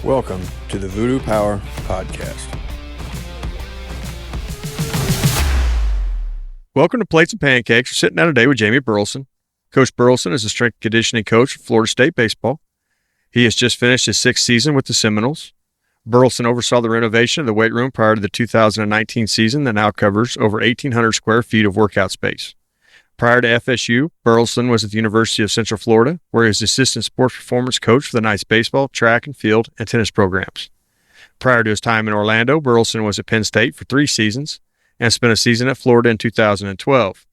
Welcome to the Voodoo Power Podcast. Welcome to Plates and Pancakes. We're sitting down today with Jamie Burleson. Coach Burleson is a strength and conditioning coach for Florida State baseball. He has just finished his sixth season with the Seminoles. Burleson oversaw the renovation of the weight room prior to the 2019 season that now covers over 1,800 square feet of workout space. Prior to FSU, Burleson was at the University of Central Florida, where he was assistant sports performance coach for the Knight's baseball, track and field, and tennis programs. Prior to his time in Orlando, Burleson was at Penn State for 3 seasons and spent a season at Florida in 2012.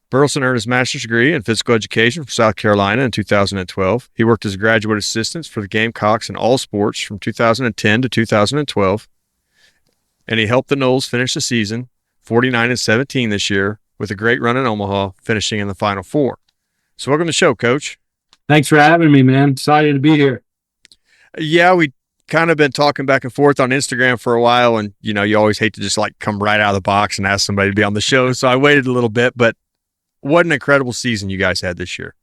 Burleson earned his master's degree in physical education from South Carolina in 2012. He worked as a graduate assistant for the Gamecocks in all sports from 2010 to 2012, and he helped the Noles finish the season 49-17 this year, with a great run in Omaha, finishing in the Final Four. So welcome to the show, Coach. Thanks for having me, man. Excited to be here. Yeah, we kind of been talking back and forth on Instagram for a while, and, you always hate to just, come right out of the box and ask somebody to be on the show, so I waited a little bit, but what an incredible season you guys had this year.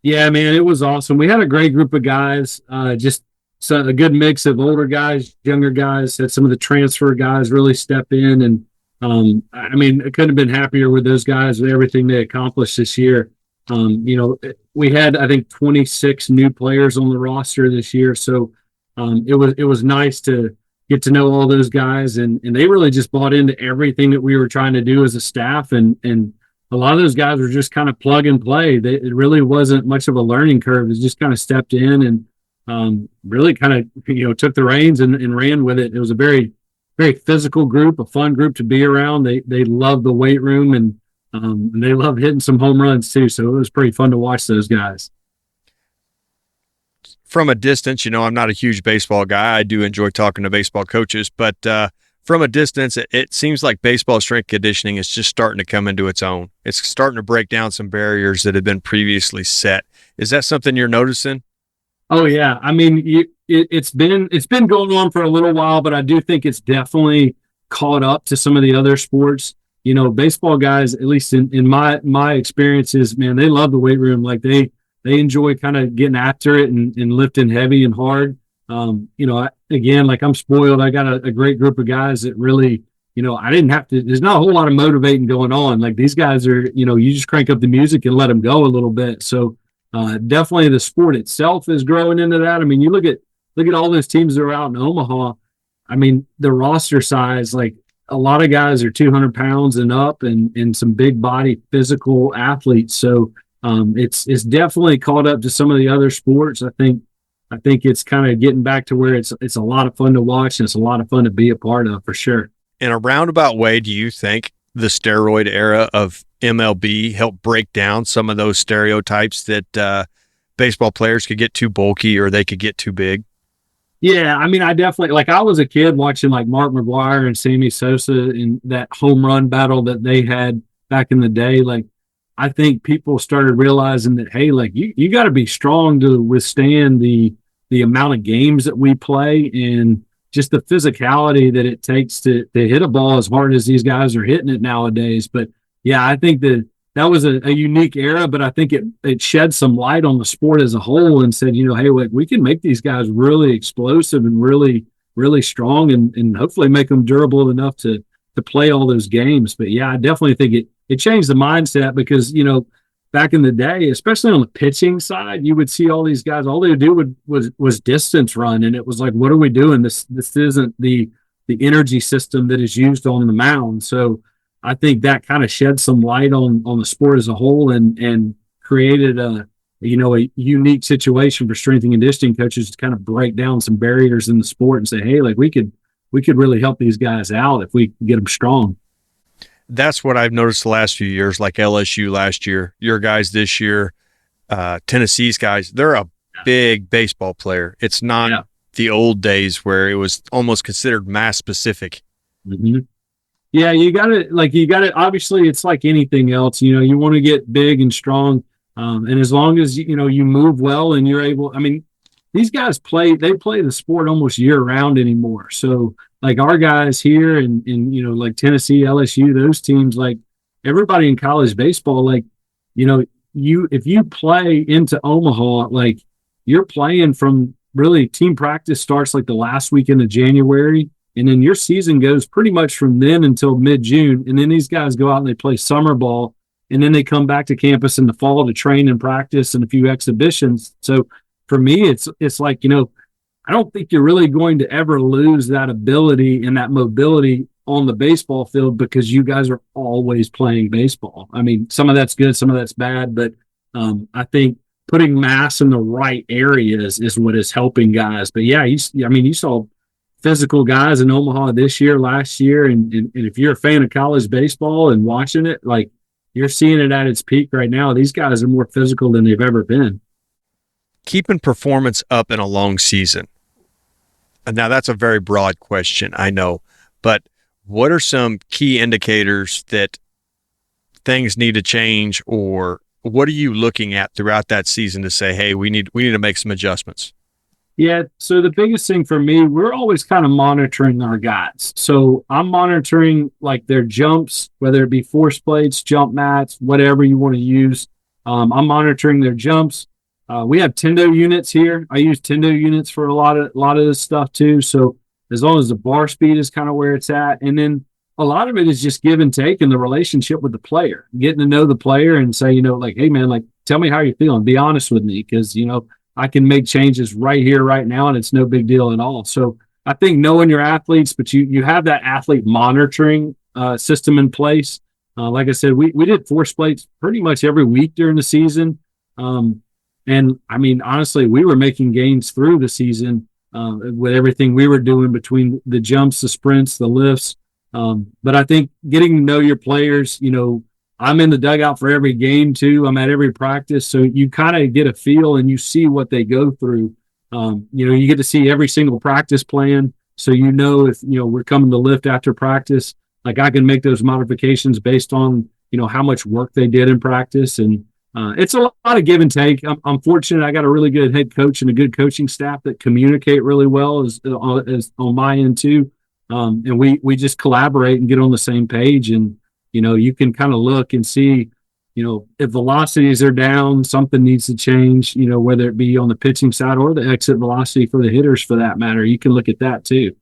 Yeah, man, it was awesome. We had a great group of guys, just a good mix of older guys, younger guys, had some of the transfer guys really step in, and I couldn't have been happier with those guys with everything they accomplished this year. We had, I think, 26 new players on the roster this year. So it was nice to get to know all those guys, and they really just bought into everything that we were trying to do as a staff. And a lot of those guys were just kind of plug and play. It really wasn't much of a learning curve. They just kind of stepped in and really kind of, took the reins and ran with it. It was a very physical group, a fun group to be around. They love the weight room, and they love hitting some home runs too. So it was pretty fun to watch those guys. From a distance, I'm not a huge baseball guy. I do enjoy talking to baseball coaches, but from a distance, it seems like baseball strength conditioning is just starting to come into its own. It's starting to break down some barriers that had been previously set. Is that something you're noticing? Oh yeah, it's been going on for a little while, but I do think it's definitely caught up to some of the other sports. Baseball guys, at least in my experiences, man, they love the weight room. Like they enjoy kind of getting after it and lifting heavy and hard. I'm spoiled. I got a great group of guys that really, I didn't have to. There's not a whole lot of motivating going on. Like these guys are, you just crank up the music and let them go a little bit. So. Definitely the sport itself is growing into that. You look at all those teams that are out in Omaha. The roster size, like a lot of guys are 200 pounds and up and some big body physical athletes. So it's definitely caught up to some of the other sports. I think it's kind of getting back to where it's a lot of fun to watch and it's a lot of fun to be a part of for sure. In a roundabout way, do you think the steroid era of MLB helped break down some of those stereotypes that baseball players could get too bulky or they could get too big? Yeah, I definitely, I was a kid watching Mark McGwire and Sammy Sosa in that home run battle that they had back in the day. I think people started realizing that, hey, you got to be strong to withstand the amount of games that we play and just the physicality that it takes to hit a ball as hard as these guys are hitting it nowadays. But yeah, I think that was a unique era, but I think it shed some light on the sport as a whole and said, hey, we can make these guys really explosive and really, really strong and hopefully make them durable enough to play all those games. But yeah, I definitely think it changed the mindset because, back in the day, especially on the pitching side, you would see all these guys, all they would do was distance run. And it was like, what are we doing? This isn't the energy system that is used on the mound. So I think that kind of shed some light on the sport as a whole and created a unique situation for strength and conditioning coaches to kind of break down some barriers in the sport and say, hey, we could really help these guys out if we get them strong. That's what I've noticed the last few years, like LSU last year, your guys this year, Tennessee's guys, they're a big baseball player. It's not the old days where it was almost considered mass specific. Mm-hmm. Yeah, you got to, obviously it's like anything else, you want to get big and strong. And as long as, you move well and you're able, these guys play the sport almost year round anymore. So our guys here and Tennessee, LSU, those teams, everybody in college baseball, if you play into Omaha, you're playing from really team practice starts like the last weekend of January. And then your season goes pretty much from then until mid-June. And then these guys go out and they play summer ball. And then they come back to campus in the fall to train and practice and a few exhibitions. So for me, it's like, I don't think you're really going to ever lose that ability and that mobility on the baseball field because you guys are always playing baseball. I mean, some of that's good, some of that's bad, but I think putting mass in the right areas is what is helping guys. But yeah, you saw physical guys in Omaha this year, last year, and if you're a fan of college baseball and watching it, like you're seeing it at its peak right now. These guys are more physical than they've ever been. Keeping performance up in a long season. Now that's a very broad question, I know, but what are some key indicators that things need to change, or what are you looking at throughout that season to say, hey, we need to make some adjustments? Yeah, so the biggest thing for me, we're always kind of monitoring our guys. So I'm monitoring like their jumps, whether it be force plates, jump mats, whatever you want to use. I'm monitoring their jumps. We have Tendo units here. I use Tendo units for a lot of this stuff too. So as long as the bar speed is kind of where it's at, and then a lot of it is just give and take in the relationship with the player, getting to know the player and say, like, hey man, like tell me how you're feeling. Be honest with me because I can make changes right here, right now, and it's no big deal at all. So I think knowing your athletes, but you have that athlete monitoring system in place. Like I said, we did force plates pretty much every week during the season. And I mean, honestly, we were making gains through the season with everything we were doing between the jumps, the sprints, the lifts. But I think getting to know your players, I'm in the dugout for every game too. I'm at every practice. So you kind of get a feel and you see what they go through. You get to see every single practice plan. So if, we're coming to lift after practice, like I can make those modifications based on, how much work they did in practice. And it's a lot of give and take. I'm fortunate. I got a really good head coach and a good coaching staff that communicate really well as on my end too. And we just collaborate and get on the same page. And, you can kind of look and see, if velocities are down, something needs to change, whether it be on the pitching side or the exit velocity for the hitters for that matter. You can look at that too.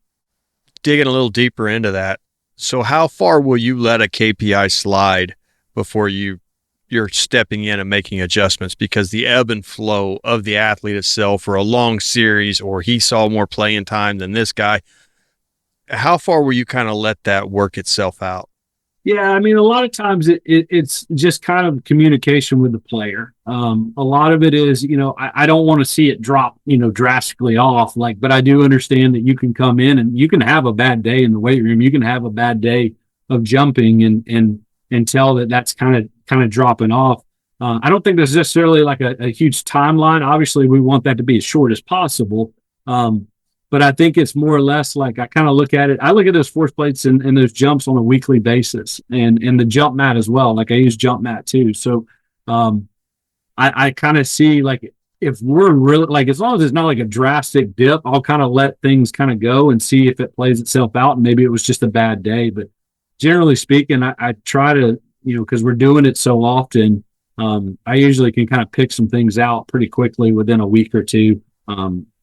Digging a little deeper into that. So how far will you let a KPI slide before you're stepping in and making adjustments? Because the ebb and flow of the athlete itself for a long series, or he saw more playing time than this guy, how far will you kind of let that work itself out? Yeah, I mean, a lot of times it's just kind of communication with the player. A lot of it is, I don't want to see it drop, drastically off. But I do understand that you can come in and you can have a bad day in the weight room. You can have a bad day of jumping and tell that that's kind of dropping off. I don't think there's necessarily like a huge timeline. Obviously, we want that to be as short as possible. But I think it's more or less like I kind of look at it. I look at those force plates and those jumps on a weekly basis and the jump mat as well. Like I use jump mat too. So I kind of see like if we're really like, as long as it's not like a drastic dip, I'll kind of let things kind of go and see if it plays itself out. And maybe it was just a bad day. But generally speaking, I try to, because we're doing it so often, I usually can kind of pick some things out pretty quickly within a week or two.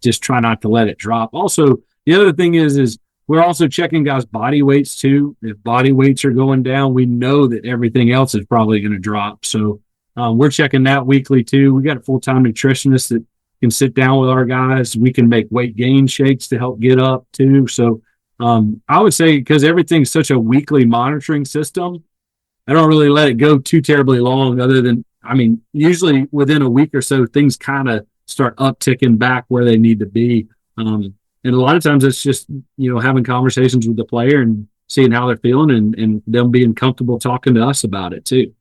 Just try not to let it drop. Also, the other thing is we're also checking guys' body weights too. If body weights are going down, we know that everything else is probably going to drop. So we're checking that weekly too. We got a full-time nutritionist that can sit down with our guys. We can make weight gain shakes to help get up too. So I would say because everything's such a weekly monitoring system, I don't really let it go too terribly long other than, usually within a week or so, things kind of start upticking back where they need to be. And a lot of times it's just, having conversations with the player and seeing how they're feeling and them being comfortable talking to us about it too.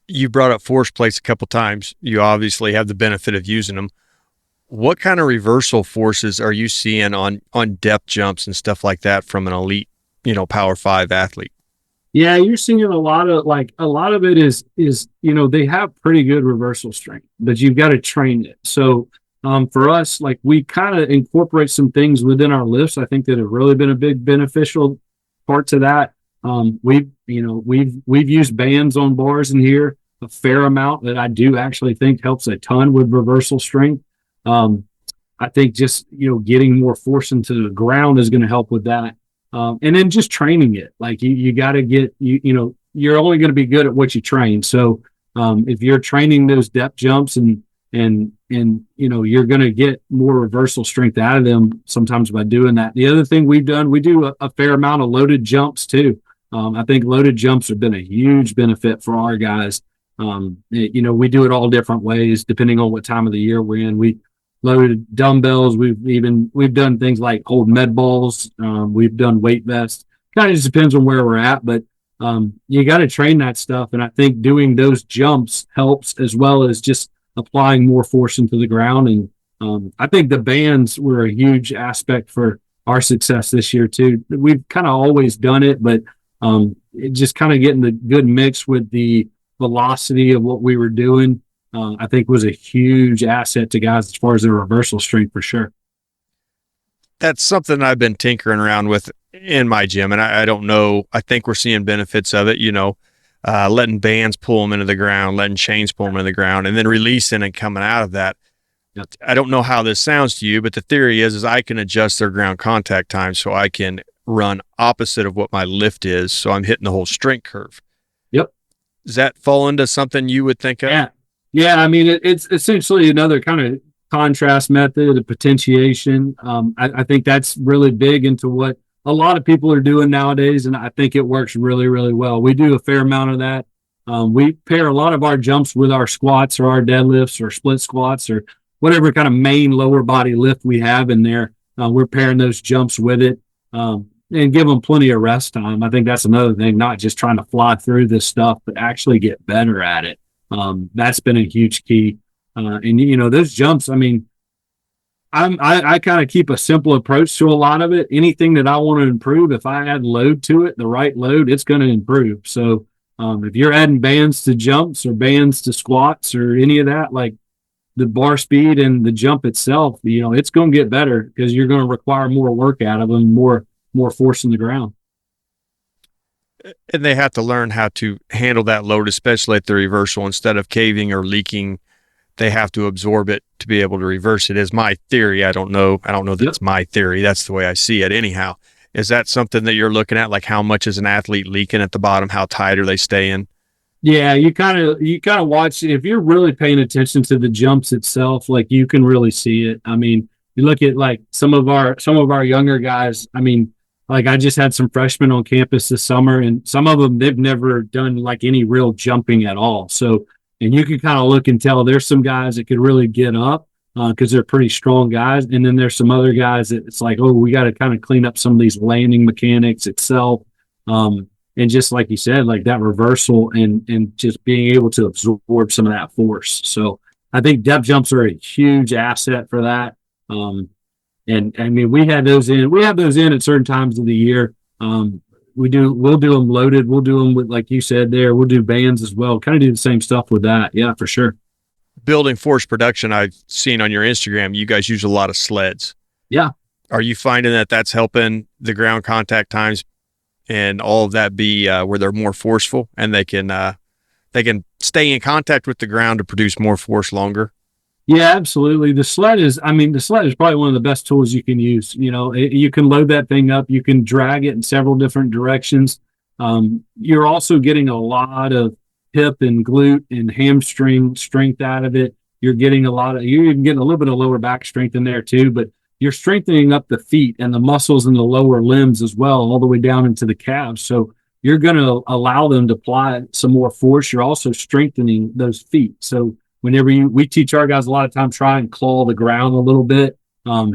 You brought up force plates a couple times. You obviously have the benefit of using them. What kind of reversal forces are you seeing on depth jumps and stuff like that from an elite, Power 5 athlete? Yeah, you're seeing a lot of it is they have pretty good reversal strength, but you've got to train it. So for us, like we kind of incorporate some things within our lifts. I think that have really been a big beneficial part to that. We've used bands on bars in here a fair amount that I do actually think helps a ton with reversal strength. I think just, getting more force into the ground is going to help with that. And then just training it. Like you got to get, you're only going to be good at what you train. So if you're training those depth jumps and you're going to get more reversal strength out of them sometimes by doing that. The other thing we do a fair amount of loaded jumps too. I think loaded jumps have been a huge benefit for our guys. We do it all different ways depending on what time of the year we're in. We loaded dumbbells. We've done things like hold med balls. We've done weight vests. Kind of just depends on where we're at, but you got to train that stuff. And I think doing those jumps helps, as well as just applying more force into the ground. And I think the bands were a huge aspect for our success this year too. We've kind of always done it, but it just kind of getting the good mix with the velocity of what we were doing, I think was a huge asset to guys as far as their reversal strength for sure. That's something I've been tinkering around with in my gym, and I don't know. I think we're seeing benefits of it, letting bands pull them into the ground, letting chains pull them into the ground, and then releasing and coming out of that. I don't know how this sounds to you, but the theory is I can adjust their ground contact time so I can run opposite of what my lift is, so I'm hitting the whole strength curve. Yep. Does that fall into something you would think of? Yeah. I mean, it's essentially another kind of contrast method, a potentiation. I think that's really big into what a lot of people are doing nowadays, and I think it works really, really well. We do a fair amount of that. We pair a lot of our jumps with our squats or our deadlifts or split squats or whatever kind of main lower body lift we have in there. We're pairing those jumps with it. And give them plenty of rest time. I think that's another thing, not just trying to fly through this stuff, but actually get better at it. That's been a huge key. And those jumps, I mean, I kind of keep a simple approach to a lot of it. Anything that I want to improve, if I add load to it, the right load, it's going to improve. So if you're adding bands to jumps or bands to squats or any of that, like the bar speed and the jump itself, it's going to get better because you're going to require more work out of them, more force in the ground. And they have to learn how to handle that load, especially at the reversal. Instead of caving or leaking, they have to absorb it to be able to reverse it, is my theory. I don't know that it's my theory. That's the way I see it anyhow. Is that something that you're looking at? Like how much is an athlete leaking at the bottom? How tight are they staying? Yeah, you kind of watch. If you're really paying attention to the jumps itself, like you can really see it. I mean, you look at like some of our younger guys. I mean, like I just had some freshmen on campus this summer, and some of them, they've never done like any real jumping at all. So, and you can kind of look and tell there's some guys that could really get up because they're pretty strong guys. And then there's some other guys that it's like, oh, we got to kind of clean up some of these landing mechanics itself. And just like you said, like that reversal and just being able to absorb some of that force. So I think depth jumps are a huge asset for that. And I mean, we have those in at certain times of the year. We'll do them loaded. We'll do them with, like you said there, we'll do bands as well. Kind of do the same stuff with that. Yeah, for sure. Building force production, I've seen on your Instagram, you guys use a lot of sleds. Yeah. Are you finding that that's helping the ground contact times and all of that be where they're more forceful and they can stay in contact with the ground to produce more force longer? Yeah, absolutely. The sled is probably one of the best tools you can use. You can load that thing up. You can drag it in several different directions. You're also getting a lot of hip and glute and hamstring strength out of it. You're even getting a little bit of lower back strength in there too, but you're strengthening up the feet and the muscles in the lower limbs as well, all the way down into the calves. So you're going to allow them to apply some more force. You're also strengthening those feet. So whenever we teach our guys a lot of times, try and claw the ground a little bit,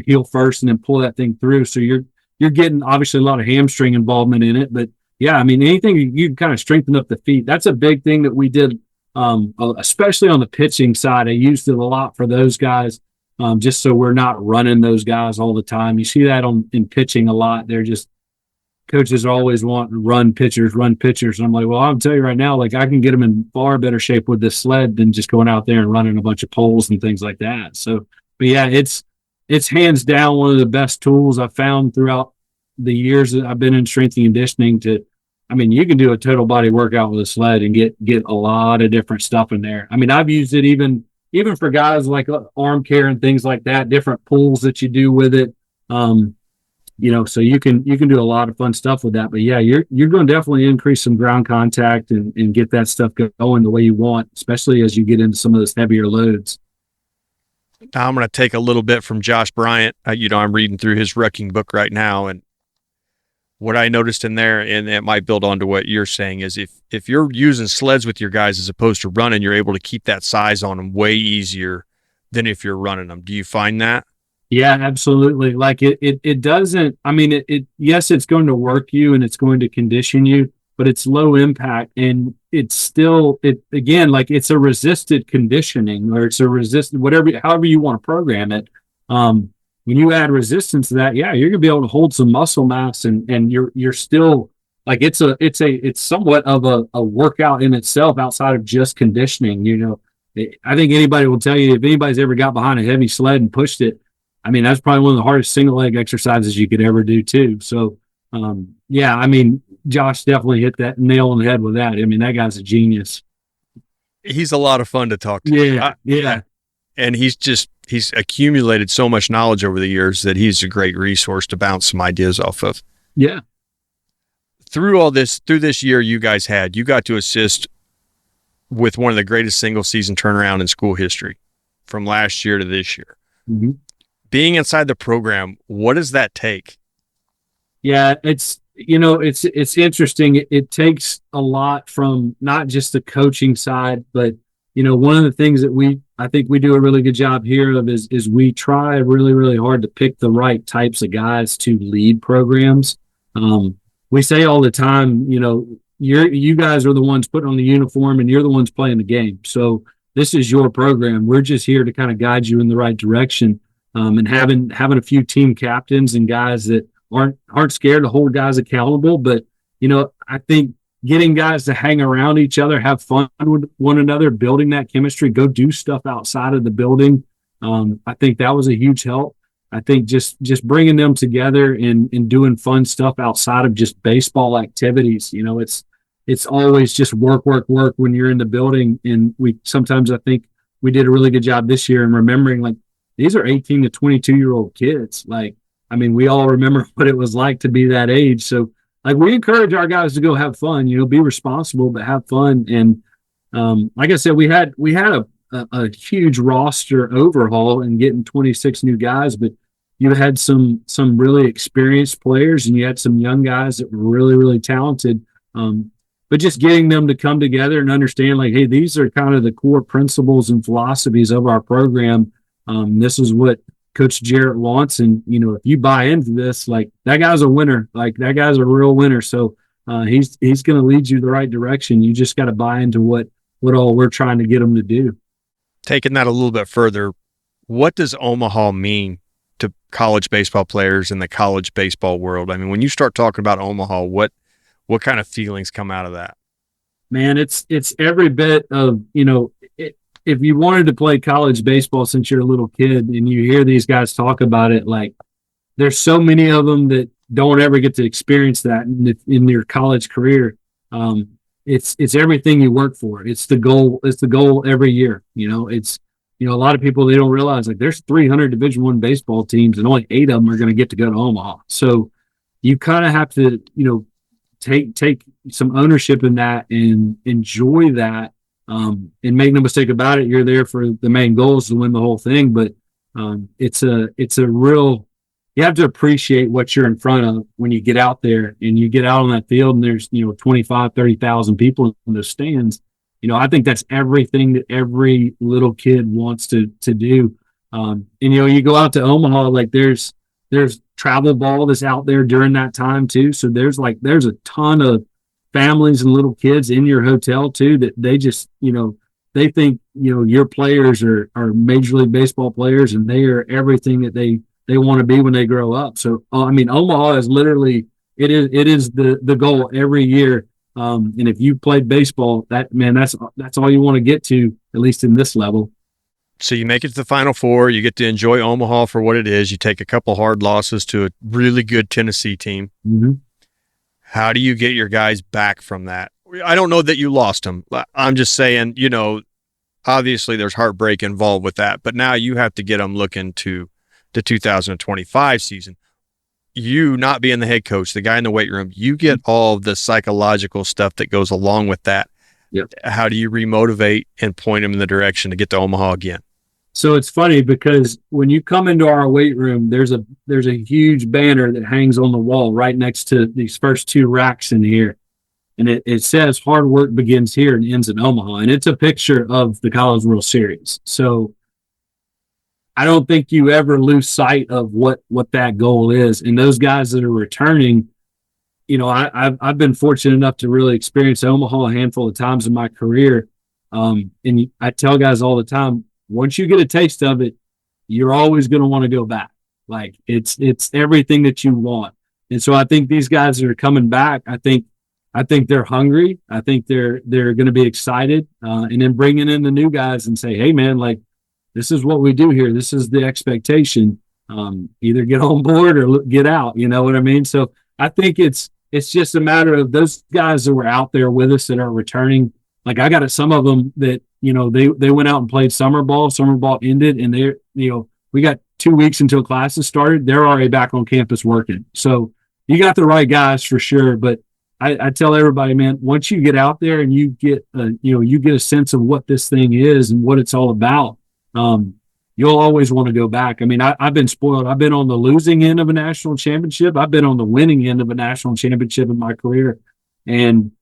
heel first, and then pull that thing through. So you're getting obviously a lot of hamstring involvement in it. But yeah, I mean, anything you can kind of strengthen up the feet. That's a big thing that we did, especially on the pitching side. I used it a lot for those guys, just so we're not running those guys all the time. You see that in pitching a lot. They're just, coaches always want to run pitchers. And I'm like, well, I'll tell you right now, like I can get them in far better shape with this sled than just going out there and running a bunch of poles and things like that. So, but yeah, it's hands down one of the best tools I've found throughout the years that I've been in strength and conditioning. You can do a total body workout with a sled and get a lot of different stuff in there. I mean, I've used it even even for guys like arm care and things like that, different pulls that you do with it. So you can do a lot of fun stuff with that. But yeah, you're going to definitely increase some ground contact and get that stuff going the way you want, especially as you get into some of those heavier loads. Now I'm going to take a little bit from Josh Bryant. I'm reading through his wrecking book right now, and what I noticed in there, and it might build on to what you're saying, is if you're using sleds with your guys as opposed to running, you're able to keep that size on them way easier than if you're running them. Do you find that? Yeah, absolutely. Like it doesn't, I mean, yes, it's going to work you and it's going to condition you, but it's low impact and it's still, again, like it's a resisted conditioning or it's a resistant, however you want to program it. When you add resistance to that, yeah, you're gonna be able to hold some muscle mass and you're still like, it's somewhat of a workout in itself outside of just conditioning. I think anybody will tell you if anybody's ever got behind a heavy sled and pushed it, I mean, that's probably one of the hardest single leg exercises you could ever do too. So, yeah, I mean, Josh definitely hit that nail on the head with that. I mean, that guy's a genius. He's a lot of fun to talk to. Yeah. And he's accumulated so much knowledge over the years that he's a great resource to bounce some ideas off of. Yeah. Through this year you guys you got to assist with one of the greatest single season turnaround in school history from last year to this year. Mm-hmm. Being inside the program, what does that take? Yeah, it's interesting. It takes a lot from not just the coaching side, but one of the things that I think we do a really good job here of is we try really, really hard to pick the right types of guys to lead programs. We say all the time, you guys are the ones putting on the uniform and you're the ones playing the game. So this is your program. We're just here to kind of guide you in the right direction. And having a few team captains and guys that aren't scared to hold guys accountable. But, I think getting guys to hang around each other, have fun with one another, building that chemistry, go do stuff outside of the building. I think that was a huge help. I think just bringing them together and doing fun stuff outside of just baseball activities. It's always just work when you're in the building. And sometimes I think we did a really good job this year in remembering, like, these are 18 to 22-year-old kids. Like, I mean, we all remember what it was like to be that age. So, like, we encourage our guys to go have fun, be responsible, but have fun. And like I said, we had a huge roster overhaul and getting 26 new guys, but you had some really experienced players and you had some young guys that were really, really talented. But just getting them to come together and understand, like, hey, these are kind of the core principles and philosophies of our program. This is what Coach Jarrett wants. And, if you buy into this, like, that guy's a winner, like that guy's a real winner. So he's going to lead you the right direction. You just got to buy into what all we're trying to get them to do. Taking that a little bit further, what does Omaha mean to college baseball players in the college baseball world? I mean, when you start talking about Omaha, what kind of feelings come out of that? Man, it's every bit of, if you wanted to play college baseball since you're a little kid and you hear these guys talk about it, like, there's so many of them that don't ever get to experience that in your college career. It's everything you work for. It's the goal. It's the goal every year. It's, a lot of people, they don't realize, like, there's 300 Division I baseball teams and only 8 of them are going to get to go to Omaha. So you kind of have to, take some ownership in that and enjoy that. And make no mistake about it, you're there for the main goal is to win the whole thing. But it's a real, you have to appreciate what you're in front of when you get out there and you get out on that field and there's 25,000-30,000 people in those stands. I think that's everything that every little kid wants to do. And you go out to Omaha, like, there's travel ball that's out there during that time too. So there's a ton of families and little kids in your hotel too, that they just, they think, your players are Major League Baseball players and they are everything that they want to be when they grow up. So, I mean, Omaha is literally, it is the goal every year. And if you played baseball, that's all you want to get to, at least in this level. So you make it to the Final Four, you get to enjoy Omaha for what it is. You take a couple hard losses to a really good Tennessee team. Mm-hmm. How do you get your guys back from that? I don't know that you lost them. I'm just saying, obviously there's heartbreak involved with that, but now you have to get them looking to the 2025 season. You not being the head coach, the guy in the weight room, you get all the psychological stuff that goes along with that. Yep. How do you remotivate and point them in the direction to get to Omaha again? So it's funny because when you come into our weight room, there's a huge banner that hangs on the wall right next to these first two racks in here. And it says hard work begins here and ends in Omaha. And it's a picture of the College World Series. So I don't think you ever lose sight of what that goal is. And those guys that are returning, you know, I've been fortunate enough to really experience Omaha a handful of times in my career. And I tell guys all the time, once you get a taste of it, you're always going to want to go back. Like it's everything that you want. And so I think these guys that are coming back, I think they're hungry. I think they're going to be excited, and then bringing in the new guys and say, hey man, like this is what we do here. This is the expectation. Either get on board or get out. You know what I mean? So I think it's just a matter of those guys that were out there with us that are returning. Like I got some of them that, you know, they went out and played summer ball ended, and they're, you know, we got 2 weeks until classes started. They're already back on campus working. So you got the right guys for sure. But I tell everybody, man, once you get out there and you get a sense of what this thing is and what it's all about, you'll always want to go back. I mean, I've been spoiled. I've been on the losing end of a national championship. I've been on the winning end of a national championship in my career. And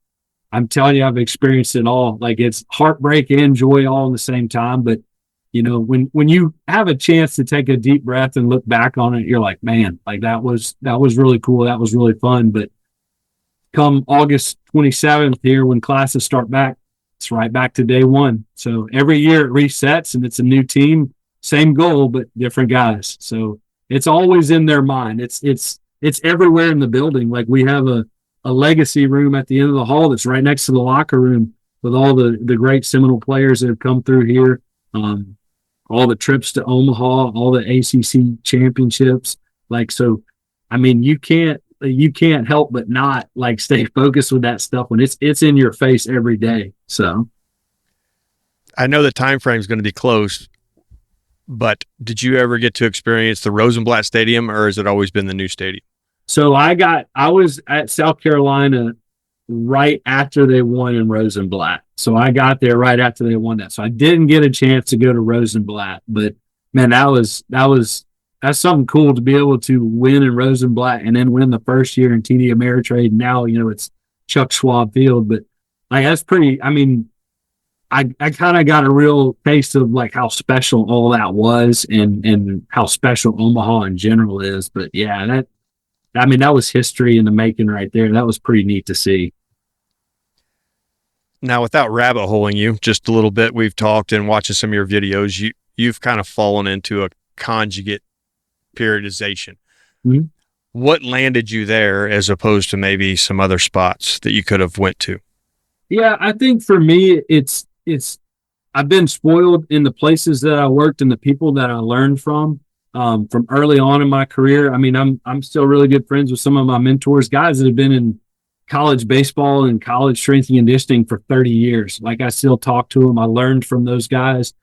I'm telling you, I've experienced it all. Like it's heartbreak and joy all in the same time. But, you know, when you have a chance to take a deep breath and look back on it, you're like, man, like that was really cool. That was really fun. But come August 27th here, when classes start back, it's right back to day one. So every year it resets and it's a new team, same goal, but different guys. So it's always in their mind. It's everywhere in the building. Like we have a legacy room at the end of the hall that's right next to the locker room with all the great Seminole players that have come through here. All the trips to Omaha, all the ACC championships. Like, so, I mean, you can't help but not like stay focused with that stuff when it's in your face every day. So I know the time frame is going to be close, but did you ever get to experience the Rosenblatt Stadium, or has it always been the new stadium? So I was at South Carolina right after they won in Rosenblatt. So I got there right after they won that. So I didn't get a chance to go to Rosenblatt, but man, that's something cool to be able to win in Rosenblatt and then win the first year in TD Ameritrade. Now, you know, it's Chuck Schwab Field, but like, that's pretty, I mean, I kind of got a real taste of like how special all that was and how special Omaha in general is. But yeah, that was history in the making right there. That was pretty neat to see. Now, without rabbit holing you just a little bit, we've talked and watching some of your videos, you've kind of fallen into a conjugate periodization. Mm-hmm. What landed you there as opposed to maybe some other spots that you could have went to? Yeah, I think for me, it's I've been spoiled in the places that I worked and the people that I learned from early on in my career. I mean, I'm still really good friends with some of my mentors, guys that have been in college baseball and college strength and conditioning for 30 years. Like I still talk to them. I learned from those guys.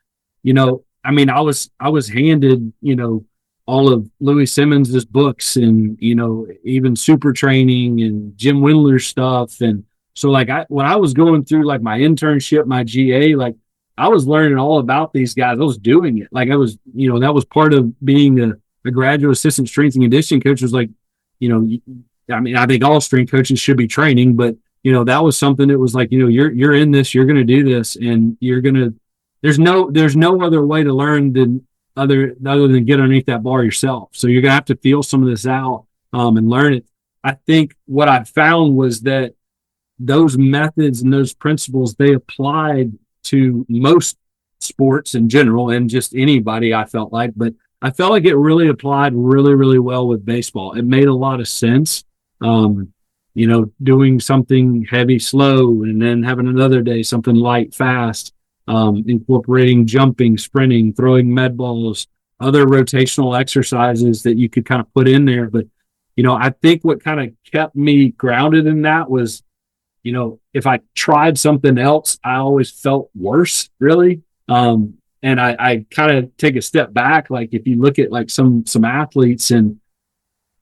You know, I mean, I was handed, you know, all of Louis Simmons's books and, you know, even super training and Jim Windler's stuff. And so like when I was going through like my internship, my GA, like I was learning all about these guys. I was doing it. Like I was, you know, that was part of being a graduate assistant strength and conditioning coach was like, you know, I mean, I think all strength coaches should be training, but you know, that was something that was like, you know, you're in this, you're going to do this, and you're going to, there's no other way to learn than other than get underneath that bar yourself. So you're going to have to feel some of this out and learn it. I think what I found was that those methods and those principles, they applied to most sports in general and just anybody, I felt like, but I felt like it really applied really, really well with baseball. It made a lot of sense. You know, doing something heavy, slow, and then having another day, something light, fast, incorporating jumping, sprinting, throwing med balls, other rotational exercises that you could kind of put in there. But, you know, I think what kind of kept me grounded in that was, you know, if I tried something else, I always felt worse, really. And I kind of take a step back. Like if you look at like some athletes, and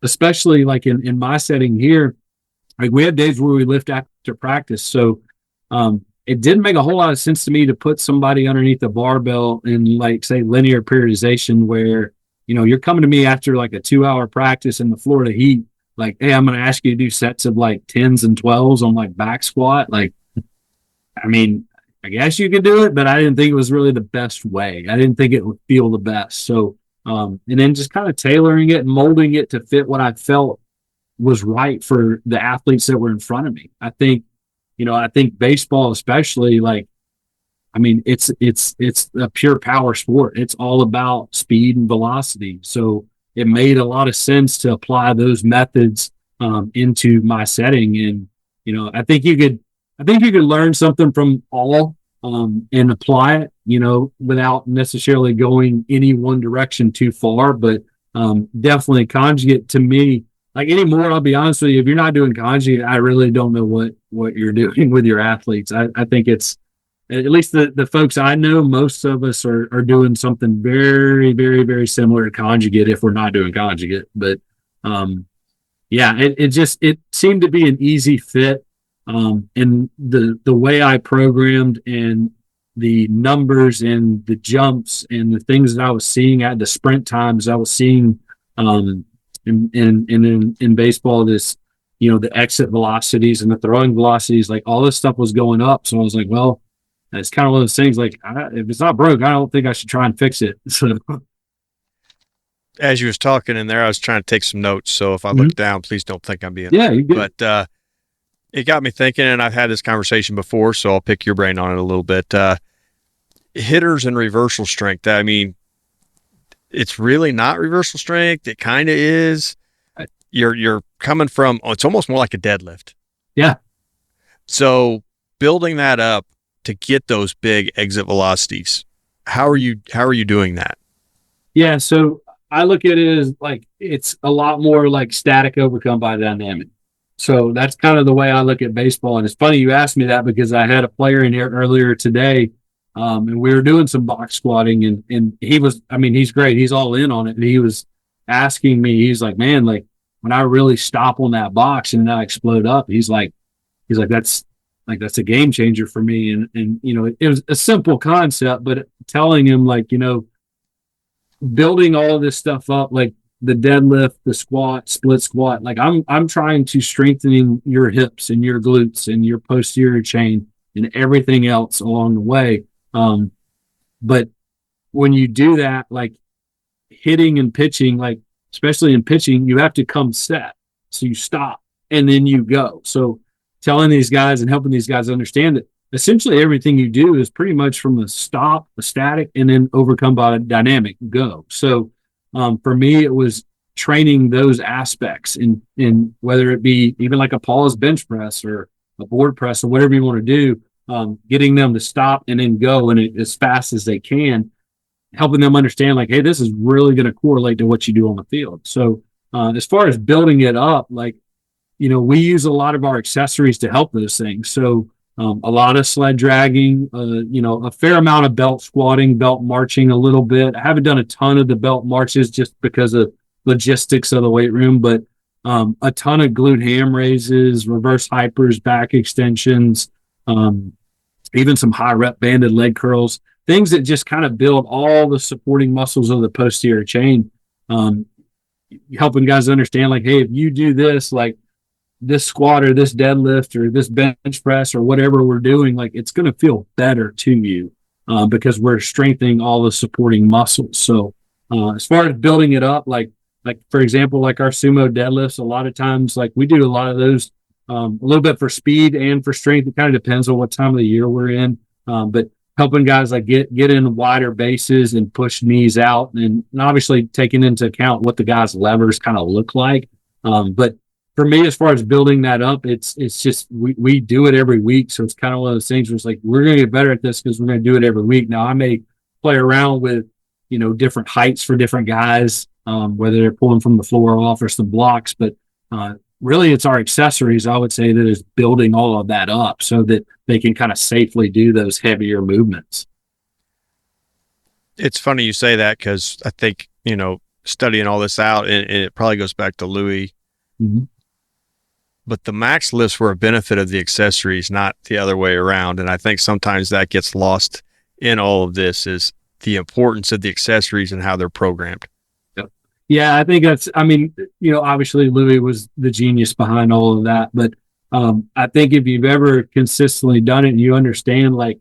especially like in my setting here, like we have days where we lift after practice. So it didn't make a whole lot of sense to me to put somebody underneath a barbell in like say linear periodization where, you're coming to me after like a 2-hour practice in the Florida heat. Like, hey, I'm going to ask you to do sets of like 10s and 12s on like back squat. Like, I mean, I guess you could do it, but I didn't think it was really the best way. I didn't think it would feel the best. So, and then just kind of tailoring it and molding it to fit what I felt was right for the athletes that were in front of me. I think baseball, especially, like, I mean, it's a pure power sport. It's all about speed and velocity. So it made a lot of sense to apply those methods into my setting. And, I think you could learn something from all and apply it, without necessarily going any one direction too far. But definitely conjugate to me, like anymore, I'll be honest with you, if you're not doing conjugate, I really don't know what you're doing with your athletes. I think it's, at least the folks I know, most of us are doing something very, very, very similar to conjugate if we're not doing conjugate. But it seemed to be an easy fit. And the way I programmed and the numbers and the jumps and the things that I was seeing at the sprint times I was seeing in baseball, this, the exit velocities and the throwing velocities, like all this stuff was going up. So I was like, well, it's kind of one of those things like, if it's not broke, I don't think I should try and fix it. So As you was talking in there, I was trying to take some notes. So if I look down, please don't think I'm being. Yeah, you're good. But it got me thinking, and I've had this conversation before, so I'll pick your brain on it a little bit. Hitters and reversal strength. I mean, it's really not reversal strength. It kind of is. You're coming from. It's almost more like a deadlift. Yeah. So building that up to get those big exit velocities, how are you doing that? Yeah, so I look at it as like it's a lot more like static overcome by dynamic. So that's kind of the way I look at baseball. And it's funny you asked me that because I had a player in here earlier today, and we were doing some box squatting, and he was, I mean, he's great. He's all in on it. And he was asking me, he's like, man, like when I really stop on that box and I explode up, he's like, that's a game changer for me. And it was a simple concept, but telling him like, building all of this stuff up, like the deadlift, the squat, split squat, like I'm trying to strengthening your hips and your glutes and your posterior chain and everything else along the way. But when you do that, like hitting and pitching, like especially in pitching, you have to come set. So you stop and then you go. So telling these guys and helping these guys understand that essentially everything you do is pretty much from a stop, a static, and then overcome by a dynamic go. So for me, it was training those aspects in whether it be even like a pause bench press or a board press or whatever you want to do, getting them to stop and then go and as fast as they can, helping them understand like, hey, this is really going to correlate to what you do on the field. So as far as building it up, like, we use a lot of our accessories to help those things. So a lot of sled dragging, a fair amount of belt squatting, belt marching a little bit. I haven't done a ton of the belt marches just because of logistics of the weight room, but a ton of glute ham raises, reverse hypers, back extensions, even some high rep banded leg curls, things that just kind of build all the supporting muscles of the posterior chain, helping guys understand like, hey, if you do this, like this squat or this deadlift or this bench press or whatever we're doing, like it's going to feel better to you because we're strengthening all the supporting muscles. So as far as building it up, like for example, like our sumo deadlifts, a lot of times, like we do a lot of those a little bit for speed and for strength. It kind of depends on what time of the year we're in, but helping guys like get in wider bases and push knees out, and obviously taking into account what the guy's levers kind of look like. But for me, as far as building that up, it's just we do it every week. So it's kind of one of those things where it's like, we're going to get better at this because we're going to do it every week. Now I may play around with, different heights for different guys, whether they're pulling from the floor off or some blocks, but really it's our accessories, I would say, that is building all of that up so that they can kind of safely do those heavier movements. It's funny you say that because I think, studying all this out, and it probably goes back to Louis, Mm-hmm. but the max lifts were a benefit of the accessories, not the other way around. And I think sometimes that gets lost in all of this is the importance of the accessories and how they're programmed. Yeah, I think obviously Louis was the genius behind all of that. But I think if you've ever consistently done it and you understand, like,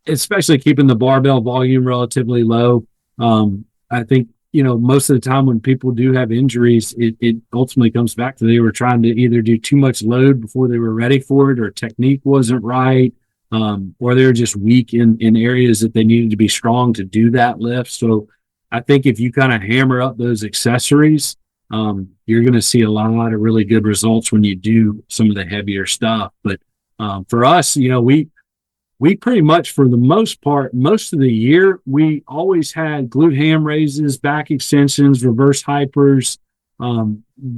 especially keeping the barbell volume relatively low, I think, most of the time when people do have injuries, it ultimately comes back to they were trying to either do too much load before they were ready for it, or technique wasn't right, or they were just weak in areas that they needed to be strong to do that lift. So I think if you kind of hammer up those accessories, you're going to see a lot of really good results when you do some of the heavier stuff. But for us, we pretty much, for the most part, most of the year, we always had glute ham raises, back extensions, reverse hypers,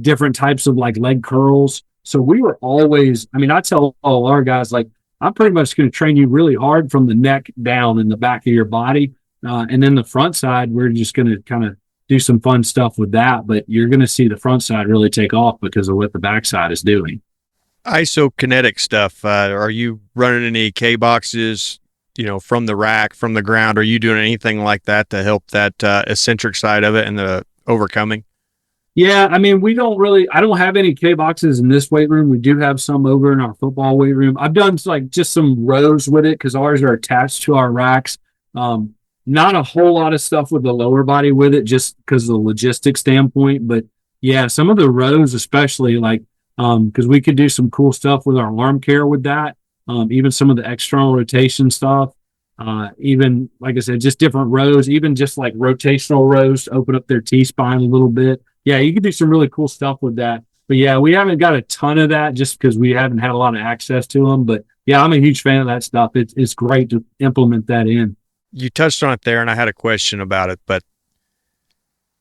different types of like leg curls. So we were always, I tell all our guys, like, I'm pretty much going to train you really hard from the neck down in the back of your body. And then the front side, we're just going to kind of do some fun stuff with that. But you're going to see the front side really take off because of what the back side is doing. Isokinetic stuff. Are you running any K boxes, from the rack, from the ground? Are you doing anything like that to help that eccentric side of it and the overcoming? Yeah, we don't really, I don't have any K boxes in this weight room. We do have some over in our football weight room. I've done like just some rows with it because ours are attached to our racks. Not a whole lot of stuff with the lower body with it just because of the logistics standpoint. But yeah, some of the rows, especially like, because we could do some cool stuff with our arm care with that. Even some of the external rotation stuff, even like I said, just different rows, even just like rotational rows to open up their T-spine a little bit. Yeah, you can do some really cool stuff with that. But yeah, we haven't got a ton of that just because we haven't had a lot of access to them. But yeah, I'm a huge fan of that stuff. It's great to implement that in. You touched on it there, and I had a question about it, but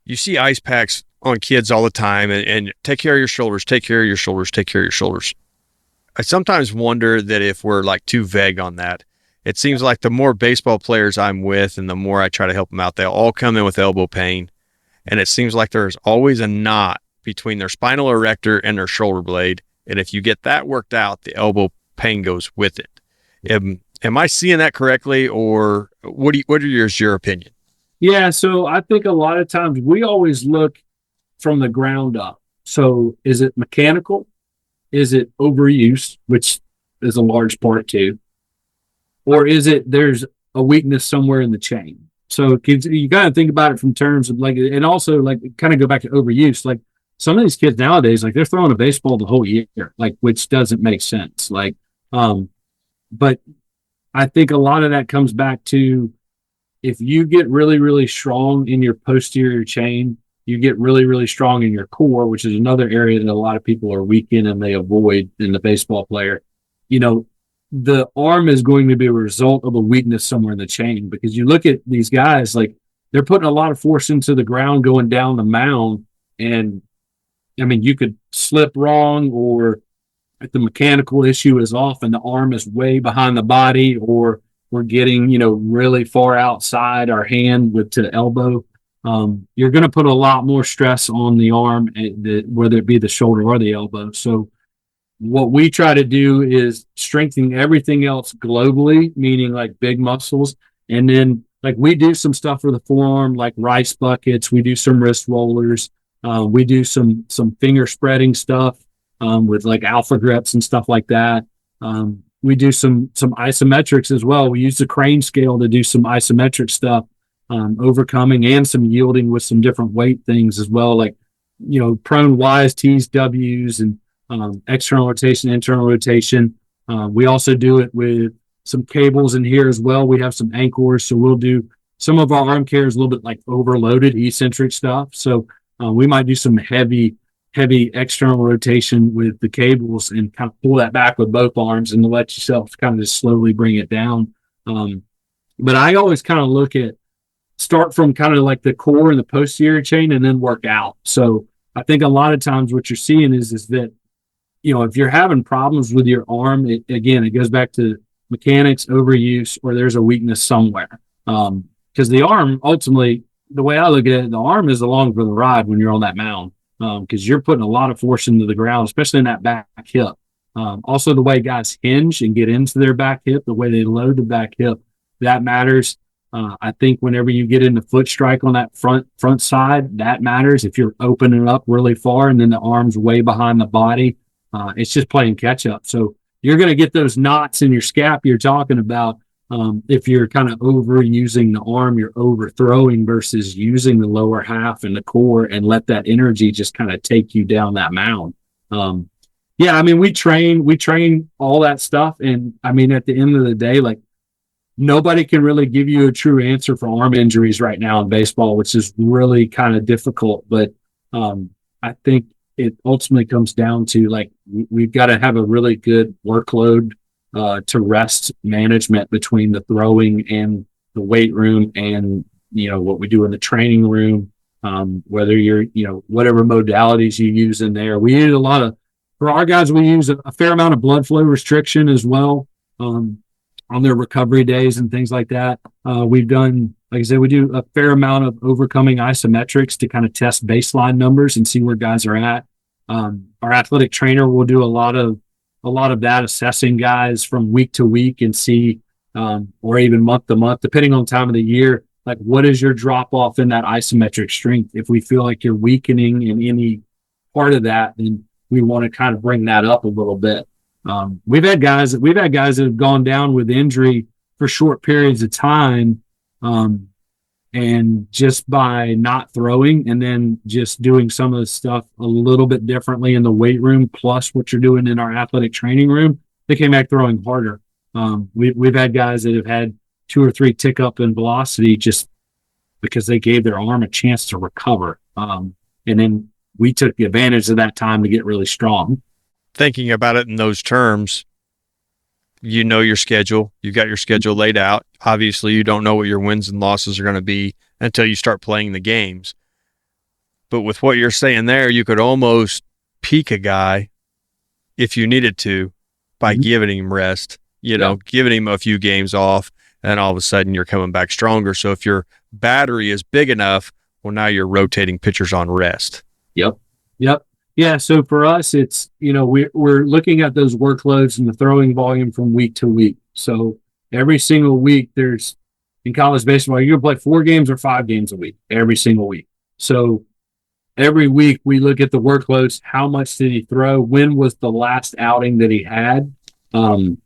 you see ice packs on kids all the time, and take care of your shoulders, take care of your shoulders, take care of your shoulders. I sometimes wonder that if we're like too vague on that. It seems like the more baseball players I'm with and the more I try to help them out, they all come in with elbow pain. And it seems like there's always a knot between their spinal erector and their shoulder blade. And if you get that worked out, the elbow pain goes with it. Am I seeing that correctly, or what is your opinion? Yeah, so I think a lot of times we always look from the ground up. So is it mechanical? Is it overuse, which is a large part too? Or is it there's a weakness somewhere in the chain? So you got to think about it from terms of like, and also like kind of go back to overuse. Like some of these kids nowadays, like they're throwing a baseball the whole year, like, which doesn't make sense. Like, but I think a lot of that comes back to if you get really, really strong in your posterior chain, you get really, really strong in your core, which is another area that a lot of people are weak in and they avoid in the baseball player. The arm is going to be a result of a weakness somewhere in the chain, because you look at these guys, like they're putting a lot of force into the ground going down the mound. And you could slip wrong, or if the mechanical issue is off and the arm is way behind the body, or we're getting, really far outside our hand to the elbow. You're going to put a lot more stress on the arm, whether it be the shoulder or the elbow. So what we try to do is strengthen everything else globally, meaning like big muscles. And then like we do some stuff for the forearm, like rice buckets. We do some wrist rollers. We do some finger spreading stuff with like alpha grips and stuff like that. We do some isometrics as well. We use the crane scale to do some isometric stuff, overcoming and some yielding with some different weight things as well, like, prone Y's, T's, W's, and external rotation, internal rotation. We also do it with some cables in here as well. We have some anchors, so we'll do some of our arm care is a little bit like overloaded eccentric stuff. So we might do some heavy external rotation with the cables and kind of pull that back with both arms and let yourself kind of just slowly bring it down. But I always kind of start from kind of like the core and the posterior chain and then work out. So I think a lot of times what you're seeing is that, if you're having problems with your arm, it goes back to mechanics, overuse, or there's a weakness somewhere. because the arm, ultimately, the way I look at it, the arm is along for the ride when you're on that mound, because you're putting a lot of force into the ground, especially in that back hip. Also, the way guys hinge and get into their back hip, the way they load the back hip, that matters. I think whenever you get into foot strike on that front side, that matters. If you're opening up really far and then the arm's way behind the body, it's just playing catch up. So you're going to get those knots in your scap you're talking about. If you're kind of overusing the arm, you're overthrowing versus using the lower half and the core and let that energy just kind of take you down that mound. Yeah, I mean, we train all that stuff. And I mean, at the end of the day, like, nobody can really give you a true answer for arm injuries right now in baseball, which is really kind of difficult. But I think it ultimately comes down to, like, we've got to have a really good workload to rest management between the throwing and the weight room and, what we do in the training room, whether you're, whatever modalities you use in there. We use for our guys, we use a fair amount of blood flow restriction as well. On their recovery days and things like that. We've done, like I said, we do a fair amount of overcoming isometrics to kind of test baseline numbers and see where guys are at. Our athletic trainer will do a lot of that, assessing guys from week to week and see, or even month to month, depending on time of the year, like, what is your drop off in that isometric strength? If we feel like you're weakening in any part of that, then we want to kind of bring that up a little bit. We've had guys that have gone down with injury for short periods of time, and just by not throwing and then just doing some of the stuff a little bit differently in the weight room, plus what you're doing in our athletic training room, they came back throwing harder. We've had guys that have had 2 or 3 tick up in velocity just because they gave their arm a chance to recover, and then we took advantage of that time to get really strong. Thinking about it in those terms, your schedule, you got your schedule laid out. Obviously, you don't know what your wins and losses are going to be until you start playing the games. But with what you're saying there, you could almost peak a guy if you needed to by giving him rest, giving him a few games off, and all of a sudden you're coming back stronger. So if your battery is big enough, well, now you're rotating pitchers on rest. Yep. Yeah, so for us, it's, we're looking at those workloads and the throwing volume from week to week. So every single week, in college baseball, you're going to play 4 games or 5 games a week, every single week. So every week we look at the workloads. How much did he throw? When was the last outing that he had? And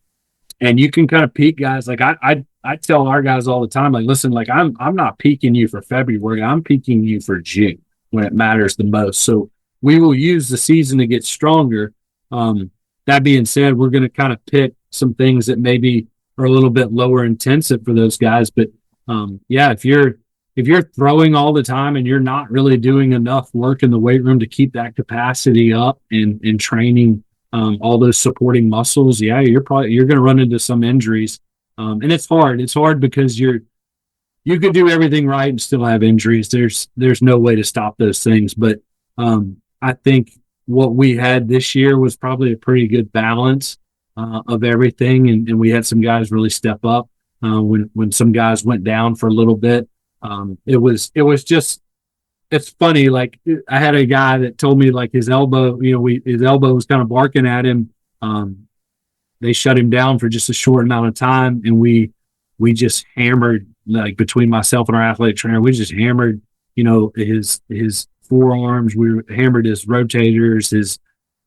you can kind of peak guys. Like I tell our guys all the time, like, listen, like, I'm not peaking you for February. I'm peaking you for June when it matters the most. So we will use the season to get stronger. That being said, we're going to kind of pick some things that maybe are a little bit lower intensive for those guys. But if you're throwing all the time and you're not really doing enough work in the weight room to keep that capacity up and training all those supporting muscles, you're going to run into some injuries. And it's hard. It's hard because you could do everything right and still have injuries. There's no way to stop those things. But I think what we had this year was probably a pretty good balance of everything, and we had some guys really step up when some guys went down for a little bit. It was just, it's funny. Like, I had a guy that told me, like, his elbow, his elbow was kind of barking at him. They shut him down for just a short amount of time, and we just hammered, like, between myself and our athletic trainer, we just hammered, his forearms. We hammered his rotators, his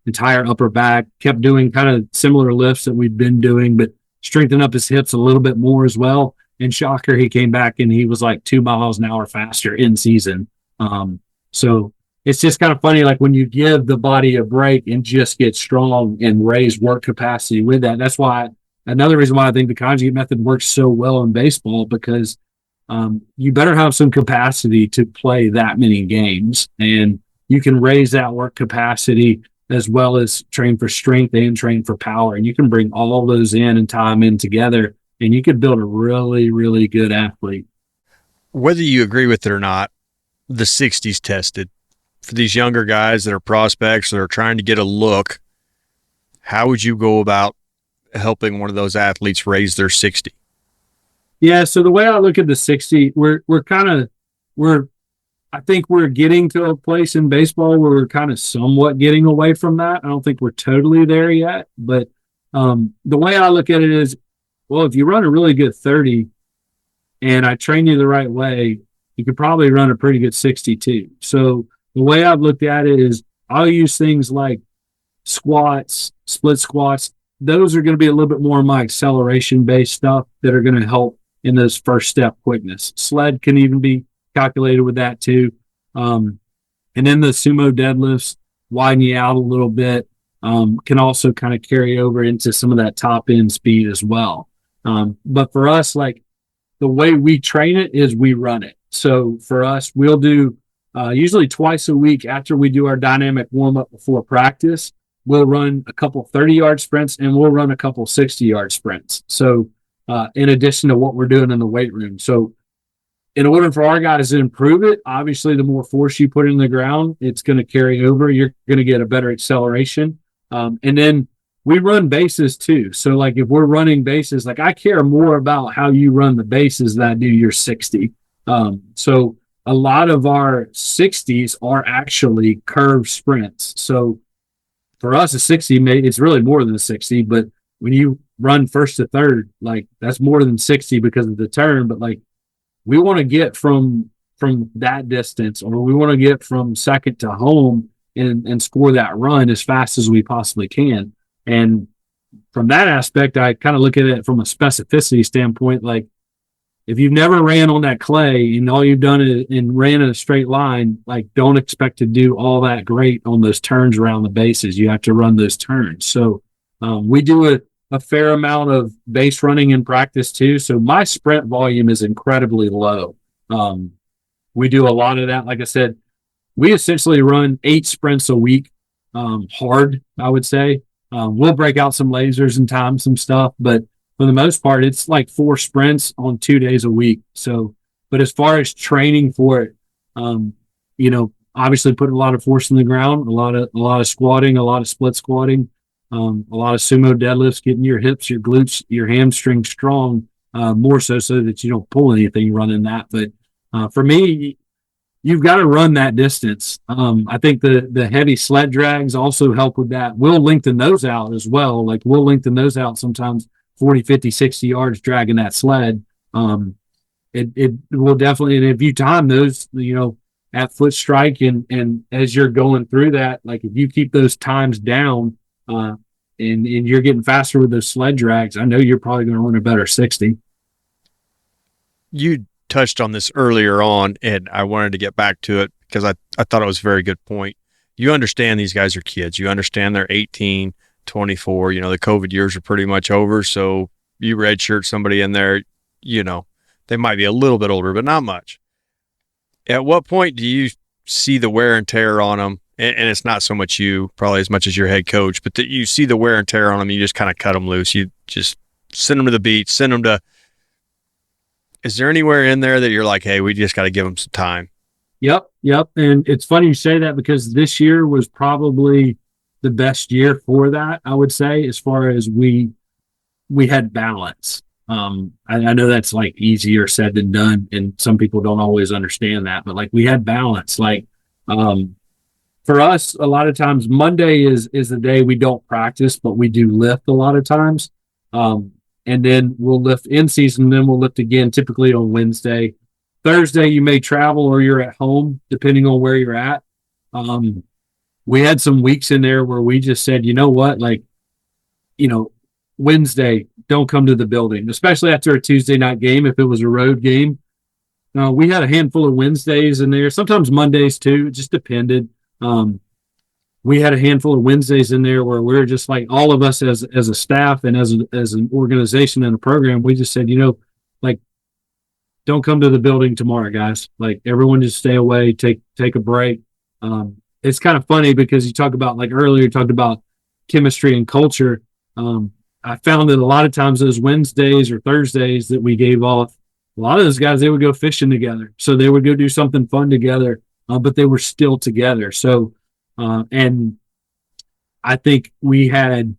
entire upper back, kept doing kind of similar lifts that we'd been doing, but strengthened up his hips a little bit more as well. And shocker, he came back and he was like 2 miles an hour faster in season. So it's just kind of funny, like, when you give the body a break and just get strong and raise work capacity with that. That's why, another reason why I think the conjugate method works so well in baseball, because you better have some capacity to play that many games, and you can raise that work capacity as well as train for strength and train for power. And you can bring all those in and tie them in together, and you could build a really, really good athlete. Whether you agree with it or not, the 60s tested for these younger guys that are prospects that are trying to get a look. How would you go about helping one of those athletes raise their 60? Yeah. So the way I look at the 60, I think we're getting to a place in baseball where we're kind of somewhat getting away from that. I don't think we're totally there yet, but the way I look at it is, well, if you run a really good 30 and I train you the right way, you could probably run a pretty good 62. So the way I've looked at it is I'll use things like squats, split squats. Those are going to be a little bit more of my acceleration based stuff that are going to help in those first step quickness. Sled can even be calculated with that too. And then the sumo deadlifts widen you out a little bit, can also kind of carry over into some of that top end speed as well. But for us, like the way we train it is we run it. So for us, we'll do usually twice a week after we do our dynamic warm up before practice. We'll run a couple 30-yard sprints and we'll run a couple 60-yard sprints. So in addition to what we're doing in the weight room. So in order for our guys to improve it, obviously the more force you put in the ground, it's going to carry over. You're going to get a better acceleration. And then we run bases too. So like if we're running bases, like I care more about how you run the bases than I do your 60. So a lot of our 60s are actually curved sprints. So for us, a 60, it's really more than a 60, but when you run first to third, like that's more than 60 because of the turn. But like we want to get from that distance, or we want to get from second to home and score that run as fast as we possibly can. And from that aspect, I kind of look at it from a specificity standpoint. Like if you've never ran on that clay and all you've done is and ran in a straight line, like don't expect to do all that great on those turns around the bases. You have to run those turns. So we do a fair amount of base running in practice too. So my sprint volume is incredibly low. We do a lot of that. Like I said, we essentially run 8 sprints a week, hard, I would say. We'll break out some lasers and time some stuff, but for the most part, it's like 4 sprints on 2 days a week. So, but as far as training for it, obviously putting a lot of force in the ground, a lot of squatting, a lot of split squatting, a lot of sumo deadlifts, getting your hips, your glutes, your hamstrings strong, more so that you don't pull anything running that. But for me, you've got to run that distance. I think the heavy sled drags also help with that. We'll lengthen those out as well. Like we'll lengthen those out sometimes 40, 50, 60 yards dragging that sled. It will definitely, and if you time those, at foot strike and as you're going through that, like if you keep those times down, and you're getting faster with those sled drags, I know you're probably going to run a better 60. You touched on this earlier on, and I wanted to get back to it because I thought it was a very good point. You understand these guys are kids. You understand they're 18, 24. The COVID years are pretty much over, so you redshirt somebody in there, they might be a little bit older, but not much. At what point do you see the wear and tear on them? And it's not so much you, probably as much as your head coach, but that you see the wear and tear on them, you just kind of cut them loose. You just send them to the beach, send them to. Is there anywhere in there that you're like, hey, we just got to give them some time? Yep. And it's funny you say that because this year was probably the best year for that, I would say, as far as we had balance. I know that's like easier said than done, and some people don't always understand that, but like we had balance. Like for us, a lot of times Monday is the day we don't practice, but we do lift a lot of times. And then we'll lift in season, then we'll lift again, typically on Wednesday. Thursday, you may travel or you're at home, depending on where you're at. We had some weeks in there where we just said, you know what, Wednesday, don't come to the building, especially after a Tuesday night game. If it was a road game, we had a handful of Wednesdays in there, sometimes Mondays too. It just depended. We had a handful of Wednesdays in there where we were just like all of us as a staff and as an organization and a program, we just said, don't come to the building tomorrow, guys. Like everyone just stay away, take a break. It's kind of funny because you talk about, like earlier, you talked about chemistry and culture. I found that a lot of times those Wednesdays or Thursdays that we gave off, a lot of those guys, they would go fishing together. So they would go do something fun together, but they were still together. So, and I think we had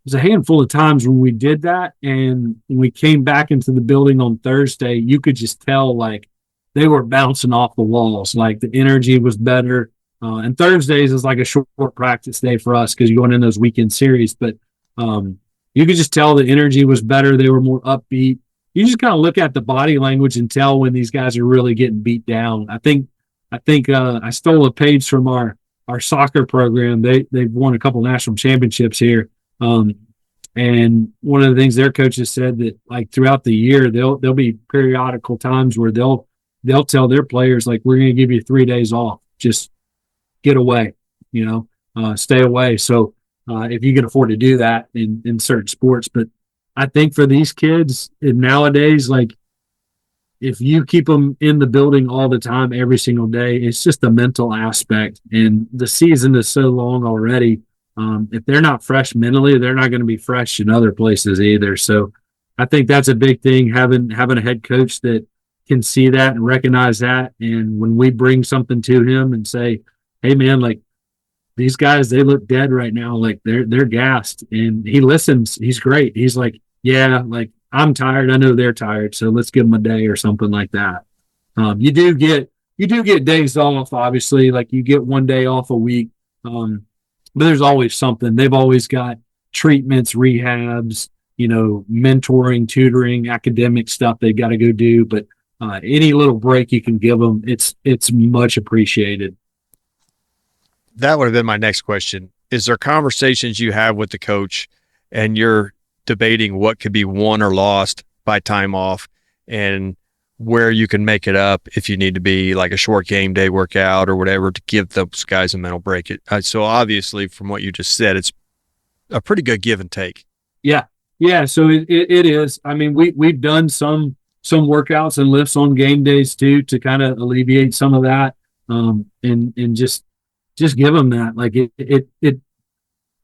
was a handful of times when we did that, and when we came back into the building on Thursday, you could just tell like they were bouncing off the walls. Like the energy was better. And Thursdays is like a short practice day for us because you're going in those weekend series. But you could just tell the energy was better. They were more upbeat. You just kind of look at the body language and tell when these guys are really getting beat down. I think I stole a page from our soccer program. They've won a couple national championships here. And one of the things their coaches said that like throughout the year, there'll be periodical times where they'll tell their players, like, we're going to give you 3 days off. Just get away, stay away. So if you can afford to do that in certain sports, but I think for these kids nowadays, like if you keep them in the building all the time, every single day, it's just the mental aspect. And the season is so long already. If they're not fresh mentally, they're not going to be fresh in other places either. So I think that's a big thing, having a head coach that can see that and recognize that. And when we bring something to him and say, hey man, like these guys, they look dead right now. Like they're gassed, and he listens. He's great. He's like, yeah, like I'm tired. I know they're tired. So let's give them a day or something like that. You do get days off, obviously, like you get 1 day off a week. But there's always something. They've always got treatments, rehabs, mentoring, tutoring, academic stuff they've got to go do. But any little break you can give them, it's much appreciated. That would have been my next question. Is there conversations you have with the coach and you're debating what could be won or lost by time off and where you can make it up if you need to be like a short game day workout or whatever to give those guys a mental break? So obviously from what you just said, it's a pretty good give and take. Yeah. Yeah. So it is. I mean, we've done some workouts and lifts on game days too, to kind of alleviate some of that. And just give them that. Like it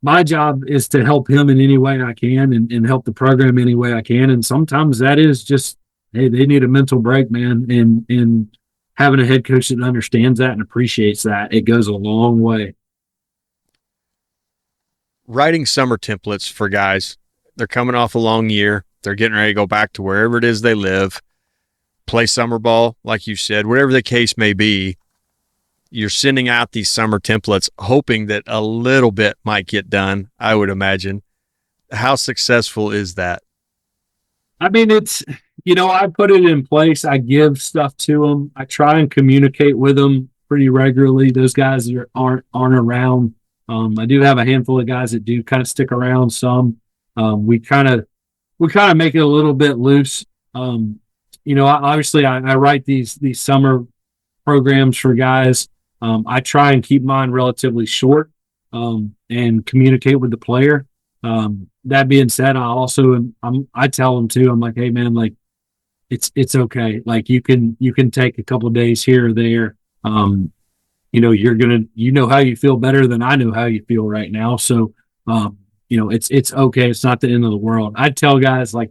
my job is to help him in any way I can and help the program any way I can. And sometimes that is just, hey, they need a mental break, man. And having a head coach that understands that and appreciates that, it goes a long way. Writing summer templates for guys, they're coming off a long year. They're getting ready to go back to wherever it is they live, play summer ball, like you said, whatever the case may be. You're sending out these summer templates, hoping that a little bit might get done, I would imagine. How successful is that? I mean, it's, I put it in place. I give stuff to them. I try and communicate with them pretty regularly. Those guys aren't around. I do have a handful of guys that do kind of stick around some. We kind of make it a little bit loose. Obviously I write these summer programs for guys. I try and keep mine relatively short and communicate with the player. That being said, I tell them too, I'm like, hey man, like it's okay. Like you can take a couple of days here or there. You're going to, how you feel better than I know how you feel right now. So, it's okay. It's not the end of the world. I tell guys, like,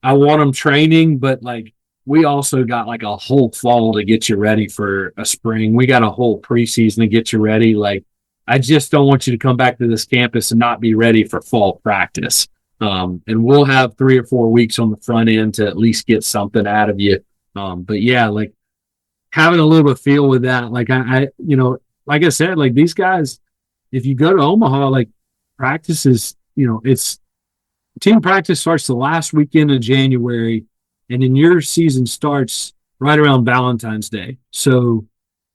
I want them training, but like, we also got like a whole fall to get you ready for a spring. We got a whole preseason to get you ready. Like, I just don't want you to come back to this campus and not be ready for fall practice. And we'll have 3 or 4 weeks on the front end to at least get something out of you. But yeah, like having a little bit of feel with that. Like like I said, like these guys, if you go to Omaha, like practice is, it's team practice starts the last weekend of January. And then your season starts right around Valentine's Day. So,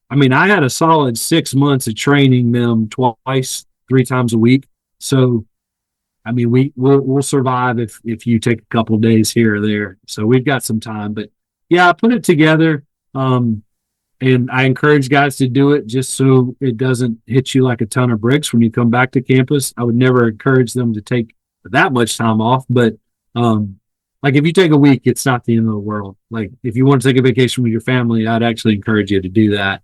I mean, I had a solid 6 months of training them twice, 3 times a week. So, I mean, we'll survive if you take a couple of days here or there. So we've got some time. But yeah, I put it together. And I encourage guys to do it just so it doesn't hit you like a ton of bricks when you come back to campus. I would never encourage them to take that much time off, but like if you take a week, it's not the end of the world. Like if you want to take a vacation with your family, I'd actually encourage you to do that.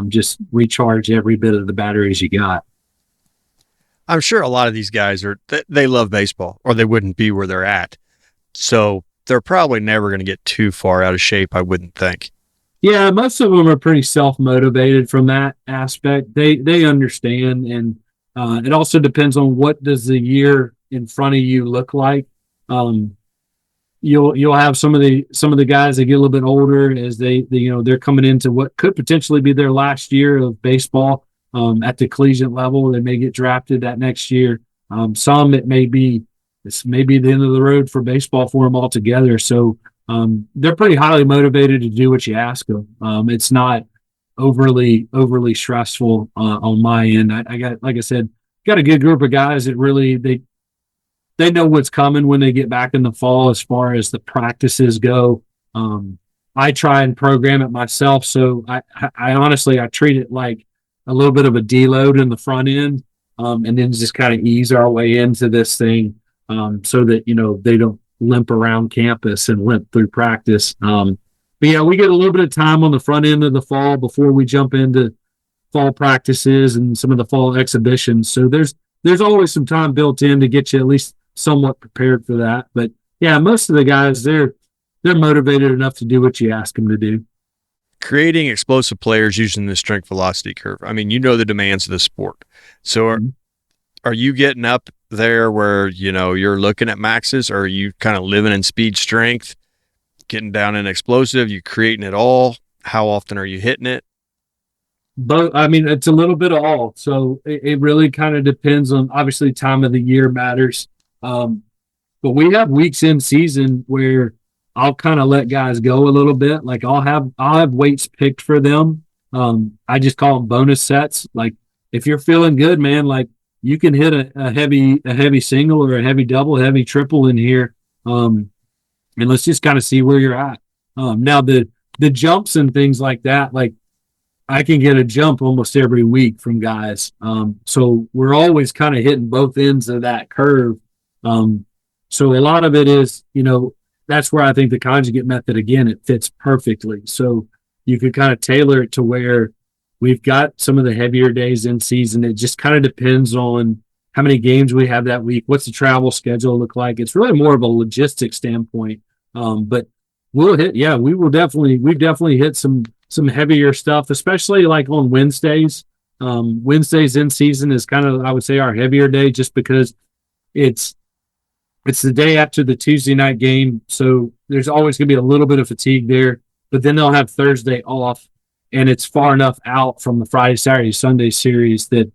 Just recharge every bit of the batteries you got. I'm sure a lot of these guys they love baseball or they wouldn't be where they're at. So they're probably never going to get too far out of shape, I wouldn't think. Yeah, most of them are pretty self-motivated from that aspect. They understand, and it also depends on what does the year in front of you look like. You'll have some of the guys that get a little bit older as they're coming into what could potentially be their last year of baseball at the collegiate level. They may get drafted that next year. Some it may be the end of the road for baseball for them altogether. So they're pretty highly motivated to do what you ask them. It's not overly stressful on my end. I got, like I said, got a good group of guys that really they know what's coming when they get back in the fall as far as the practices go. I try and program it myself, so I honestly I treat it like a little bit of a deload in the front end, and then just kind of ease our way into this thing, so that they don't limp around campus and limp through practice. But yeah, we get a little bit of time on the front end of the fall before we jump into fall practices and some of the fall exhibitions. So there's always some time built in to get you at least somewhat prepared for that. But yeah, most of the guys, they're motivated enough to do what you ask them to do. Creating explosive players using the strength velocity curve. I mean, the demands of the sport. So are you getting up there where, you're looking at maxes, or are you kind of living in speed strength, getting down in explosive, you creating it all? How often are you hitting it? But I mean, it's a little bit of all. So it really kind of depends on, obviously, time of the year matters. But we have weeks in season where I'll kind of let guys go a little bit. Like I'll have weights picked for them. I just call them bonus sets. Like if you're feeling good, man, like you can hit a heavy single or a heavy double, heavy triple in here. And let's just kind of see where you're at. Now the jumps and things like that, like I can get a jump almost every week from guys. So we're always kind of hitting both ends of that curve. So a lot of it is, that's where I think the conjugate method, again, it fits perfectly. So you could kind of tailor it to where we've got some of the heavier days in season. It just kind of depends on how many games we have that week. What's the travel schedule look like? It's really more of a logistics standpoint. But we'll hit, we've definitely hit some heavier stuff, especially like on Wednesdays. Wednesdays in season is kind of, I would say, our heavier day, just because it's the day after the Tuesday night game. So there's always going to be a little bit of fatigue there, but then they'll have Thursday off, and it's far enough out from the Friday, Saturday, Sunday series that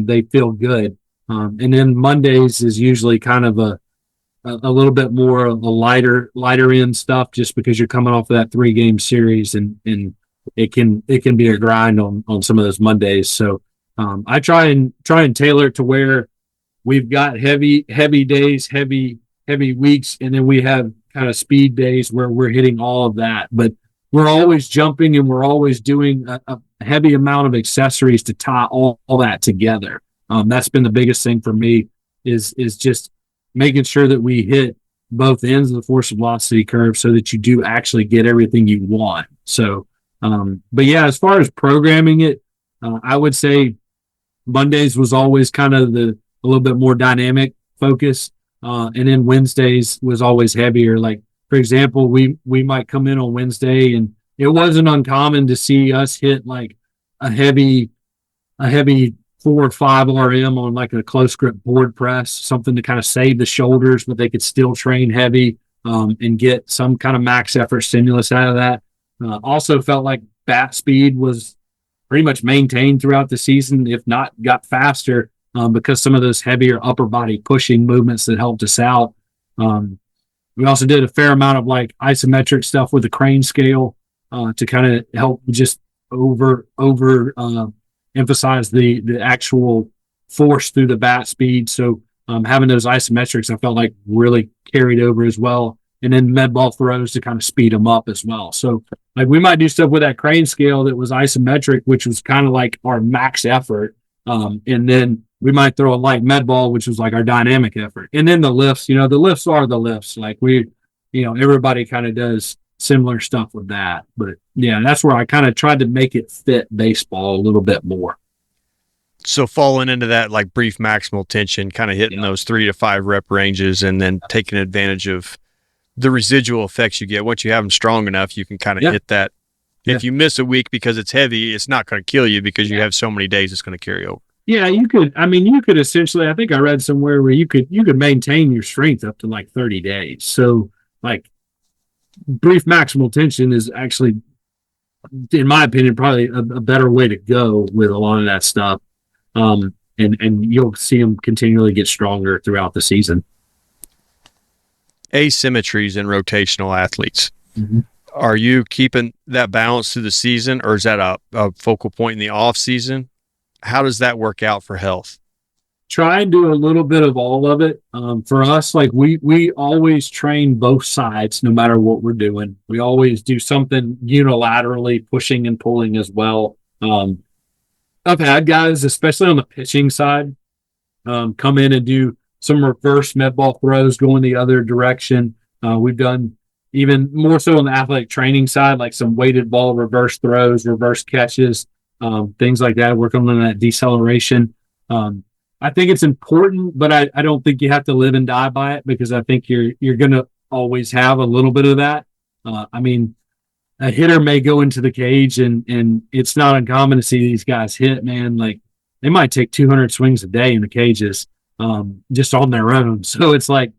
they feel good. And then Mondays is usually kind of a little bit more of a lighter end stuff, just because you're coming off of that 3-game series, and it can be a grind on some of those Mondays. So I try and tailor it to where we've got heavy days, heavy weeks, and then we have kind of speed days where we're hitting all of that. But we're always jumping, and we're always doing a heavy amount of accessories to tie all that together. That's been the biggest thing for me is just making sure that we hit both ends of the force velocity curve so that you do actually get everything you want. So, but yeah, as far as programming it, I would say Mondays was always kind of a little bit more dynamic focus. And then Wednesdays was always heavier. Like, for example, we might come in on Wednesday, and it wasn't uncommon to see us hit like a heavy 4 or 5 RM on like a close grip board press, something to kind of save the shoulders, but they could still train heavy and get some kind of max effort stimulus out of that. Also felt like bat speed was pretty much maintained throughout the season, if not got faster, because some of those heavier upper body pushing movements that helped us out. We also did a fair amount of like isometric stuff with the crane scale to kind of help just over emphasize the actual force through the bat speed. So having those isometrics, I felt like really carried over as well. And then med ball throws to kind of speed them up as well. So like we might do stuff with that crane scale that was isometric, which was kind of like our max effort. And then we might throw a light med ball, which was like our dynamic effort. And then the lifts, the lifts are the lifts. Like everybody kind of does similar stuff with that. But yeah, that's where I kind of tried to make it fit baseball a little bit more. So falling into that like brief maximal tension, kind of hitting those 3 to 5 rep ranges, and then taking advantage of the residual effects you get. Once you have them strong enough, you can kind of hit that. If you miss a week because it's heavy, it's not going to kill you because you have so many days it's going to carry over. Yeah, you could. I mean, you could essentially. I think I read somewhere where you could maintain your strength up to like 30 days. So, like, brief maximal tension is actually, in my opinion, probably a better way to go with a lot of that stuff. And you'll see them continually get stronger throughout the season. Asymmetries in rotational athletes. Mm-hmm. Are you keeping that balance through the season, or is that a focal point in the off season? How does that work out for health? Try and do a little bit of all of it. For us, like we always train both sides, no matter what we're doing. We always do something unilaterally, pushing and pulling as well. I've had guys, especially on the pitching side, come in and do some reverse med ball throws going the other direction. We've done even more so on the athletic training side, like some weighted ball reverse throws, reverse catches, things like that, working on that deceleration. I think it's important, but I don't think you have to live and die by it, because I think you're going to always have a little bit of that. I mean, a hitter may go into the cage and it's not uncommon to see these guys hit, man. Like, they might take 200 swings a day in the cages, just on their own. So it's like,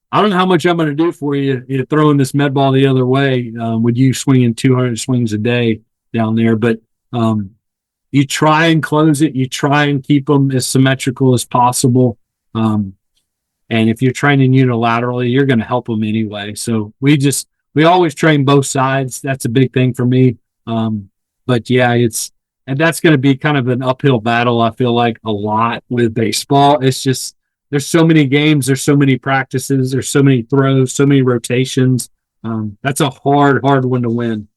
I don't know how much I'm going to do for you. You're throwing this med ball the other way, with you swinging 200 swings a day down there. But, you try and close it. You try and keep them as symmetrical as possible. And if you're training unilaterally, you're going to help them anyway. So we always train both sides. That's a big thing for me. But yeah, and that's going to be kind of an uphill battle. I feel like a lot with baseball. It's just, there's so many games, there's so many practices, there's so many throws, so many rotations. That's a hard one to win.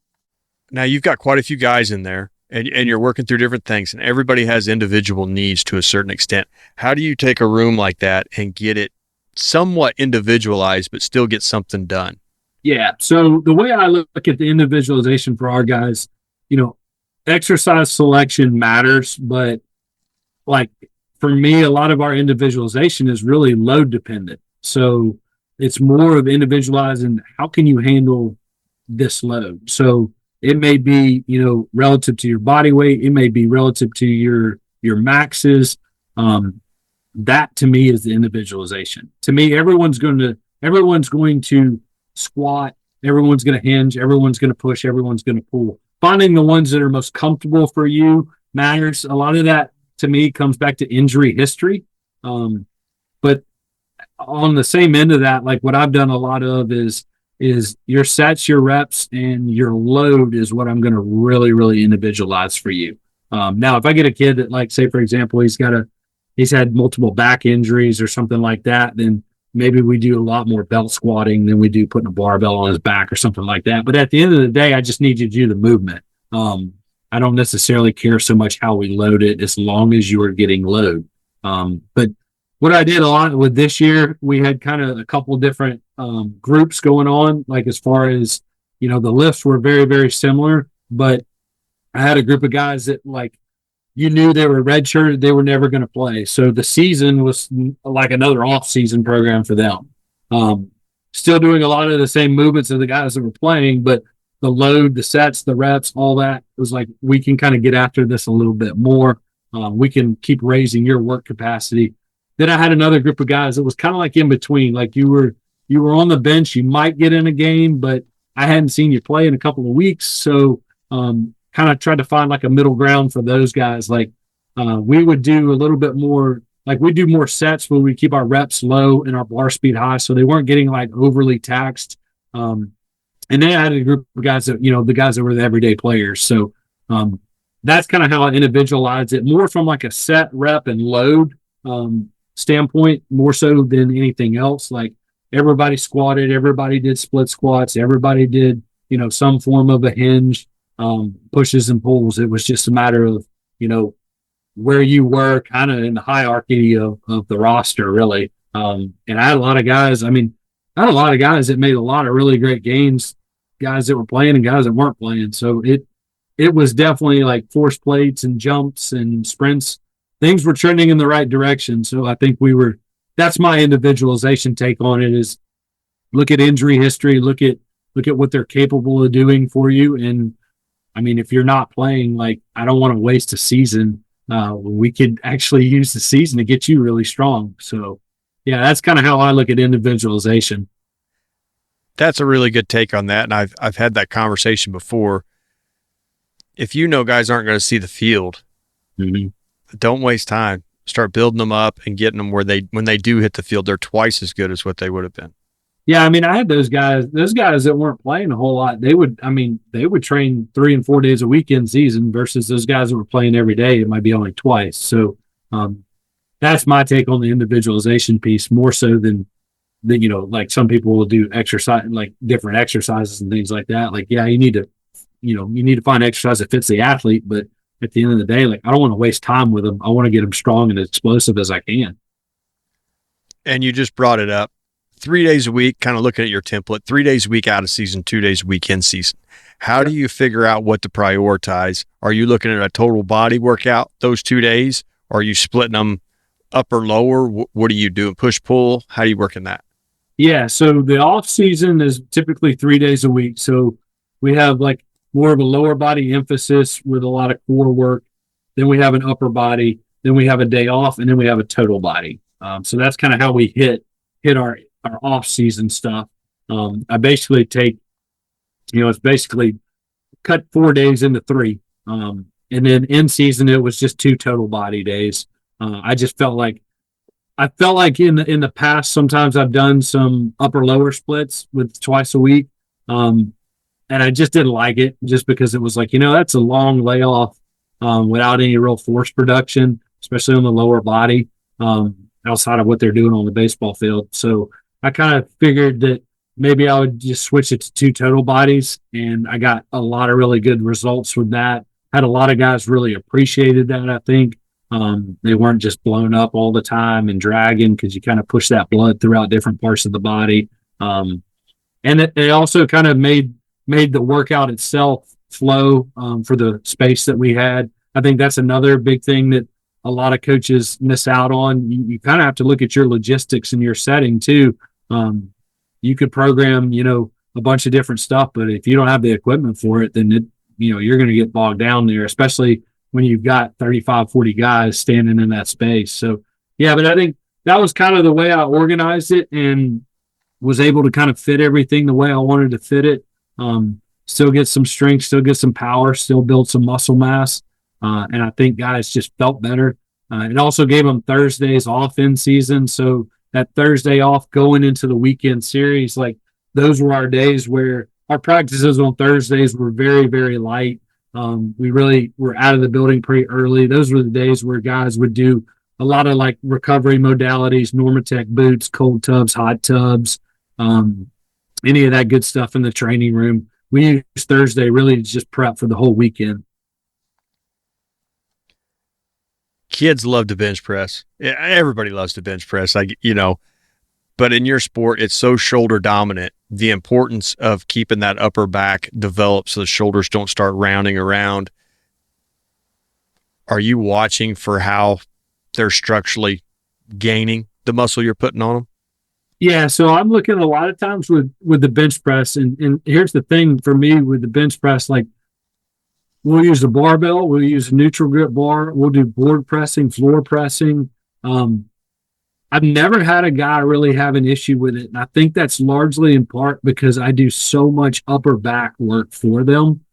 Now, you've got quite a few guys in there, and you're working through different things, and everybody has individual needs to a certain extent. How do you take a room like that and get it somewhat individualized, but still get something done? Yeah. So the way I look at the individualization for our guys, exercise selection matters, but like for me, a lot of our individualization is really load dependent. So it's more of individualizing, how can you handle this load? So it may be, relative to your body weight. It may be relative to your maxes. That to me is the individualization. To me, everyone's going to squat. Everyone's going to hinge. Everyone's going to push. Everyone's going to pull. Finding the ones that are most comfortable for you matters. A lot of that to me comes back to injury history. But on the same end of that, like what I've done a lot of is your sets, your reps, and your load is what I'm going to really, really individualize for you. Now, if I get a kid that, like, say, for example, he's had multiple back injuries or something like that, then maybe we do a lot more belt squatting than we do putting a barbell on his back or something like that. But at the end of the day, I just need you to do the movement. I don't necessarily care so much how we load it, as long as you are getting load. But what I did a lot with this year, we had kind of a couple different groups going on. Like, as far as, the lifts were very, very similar, but I had a group of guys that, like, you knew they were redshirted, they were never going to play. So the season was like another off-season program for them. Still doing a lot of the same movements of the guys that were playing, but the load, the sets, the reps, all that was like, we can kind of get after this a little bit more. We can keep raising your work capacity. Then I had another group of guys that was kind of like in between. Like, you were on the bench, you might get in a game, but I hadn't seen you play in a couple of weeks. So kind of tried to find like a middle ground for those guys. Like, we would do a little bit more, like we do more sets where we keep our reps low and our bar speed high, so they weren't getting like overly taxed. And then I had a group of guys that, the guys that were the everyday players. So that's kind of how I individualize it, more from like a set, rep, and load standpoint, more so than anything else. Like, everybody squatted, everybody did split squats, everybody did, some form of a hinge, pushes and pulls. It was just a matter of, where you were kind of in the hierarchy of the roster, really. And I had a lot of guys, that made a lot of really great games, guys that were playing and guys that weren't playing. So it was definitely like force plates and jumps and sprints. Things were trending in the right direction. So I think that's my individualization take on it, is look at injury history, look at what they're capable of doing for you. And I mean, if you're not playing, like, I don't want to waste a season we could actually use the season to get you really strong. So, yeah, that's kind of how I look at individualization. That's a really good take on that, and I've had that conversation before. If you know guys aren't going to see the field, don't waste time. Start building them up and getting them where when they do hit the field, they're twice as good as what they would have been. Yeah, I mean, I had those guys that weren't playing a whole lot. They would train 3 and 4 days a week in season versus those guys that were playing every day. It might be only twice. So that's my take on the individualization piece, more so than like some people will do exercise, like different exercises and things like that. Like, yeah, you need to find exercise that fits the athlete, but at the end of the day, like, I don't want to waste time with them. I want to get them strong and explosive as I can. And you just brought it up. 3 days a week, kind of looking at your template, 3 days a week out of season, 2 days a week in season. How do you figure out what to prioritize? Are you looking at a total body workout those 2 days? Or are you splitting them upper, lower? What are you doing? Push, pull? How are you working that? Yeah, so the off season is typically 3 days a week. So we have like more of a lower body emphasis with a lot of core work. Then we have an upper body. Then we have a day off, and then we have a total body. So that's kind of how we hit our off season stuff. I basically take, it's basically cut 4 days into 3. And then in season, it was just 2 total body days. I felt like in the past, sometimes I've done some upper lower splits with twice a week. And I just didn't like it just because it was like, that's a long layoff without any real force production, especially on the lower body, outside of what they're doing on the baseball field. So I kind of figured that maybe I would just switch it to 2 total bodies. And I got a lot of really good results with that. Had a lot of guys really appreciated that, I think. They weren't just blown up all the time and dragging, because you kind of push that blood throughout different parts of the body. And it also kind of made the workout itself flow for the space that we had. I think that's another big thing that a lot of coaches miss out on. You kind of have to look at your logistics and your setting too. You could program, a bunch of different stuff, but if you don't have the equipment for it, then you're going to get bogged down there, especially when you've got 35, 40 guys standing in that space. So, yeah, but I think that was kind of the way I organized it and was able to kind of fit everything the way I wanted to fit it. Still get some strength, still get some power, still build some muscle mass. And I think guys just felt better. It also gave them Thursdays off in season. So that Thursday off going into the weekend series, like, those were our days where our practices on Thursdays were very, very light. We really were out of the building pretty early. Those were the days where guys would do a lot of like recovery modalities, Normatec boots, cold tubs, hot tubs, any of that good stuff in the training room. We used Thursday really to just prep for the whole weekend. Kids love to bench press. Everybody loves to bench press, but in your sport, it's so shoulder dominant. The importance of keeping that upper back developed so the shoulders don't start rounding around. Are you watching for how they're structurally gaining the muscle you're putting on them? Yeah, so I'm looking a lot of times with the bench press, and here's the thing for me with the bench press, like, we'll use a barbell, we'll use a neutral grip bar, we'll do board pressing, floor pressing. I've never had a guy really have an issue with it, and I think that's largely in part because I do so much upper back work for them.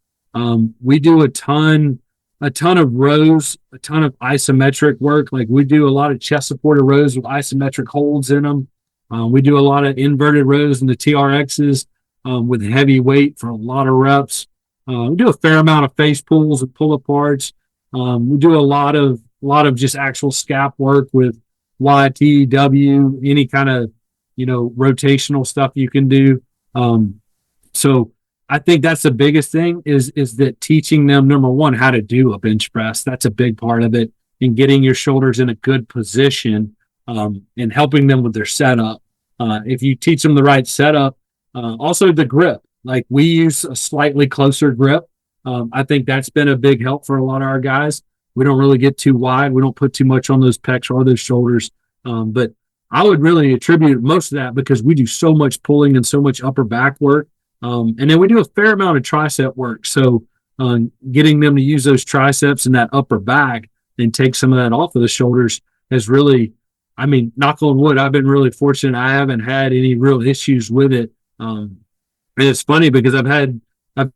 We do a ton of rows, a ton of isometric work. Like, we do a lot of chest supported rows with isometric holds in them. We do a lot of inverted rows in the TRXs with heavy weight for a lot of reps. We do a fair amount of face pulls and pull aparts. We do a lot of just actual scap work with YT, W, any kind of, rotational stuff you can do. So I think that's the biggest thing is that teaching them, number one, how to do a bench press. That's a big part of it, and getting your shoulders in a good position, and helping them with their setup. If you teach them the right setup, also the grip, like, we use a slightly closer grip. I think that's been a big help for a lot of our guys. We don't really get too wide. We don't put too much on those pecs or those shoulders. But I would really attribute most of that because we do so much pulling and so much upper back work. And then we do a fair amount of tricep work. So getting them to use those triceps and that upper back and take some of that off of the shoulders has really, I mean, knock on wood, I've been really fortunate. I haven't had any real issues with it. And it's funny because I've had,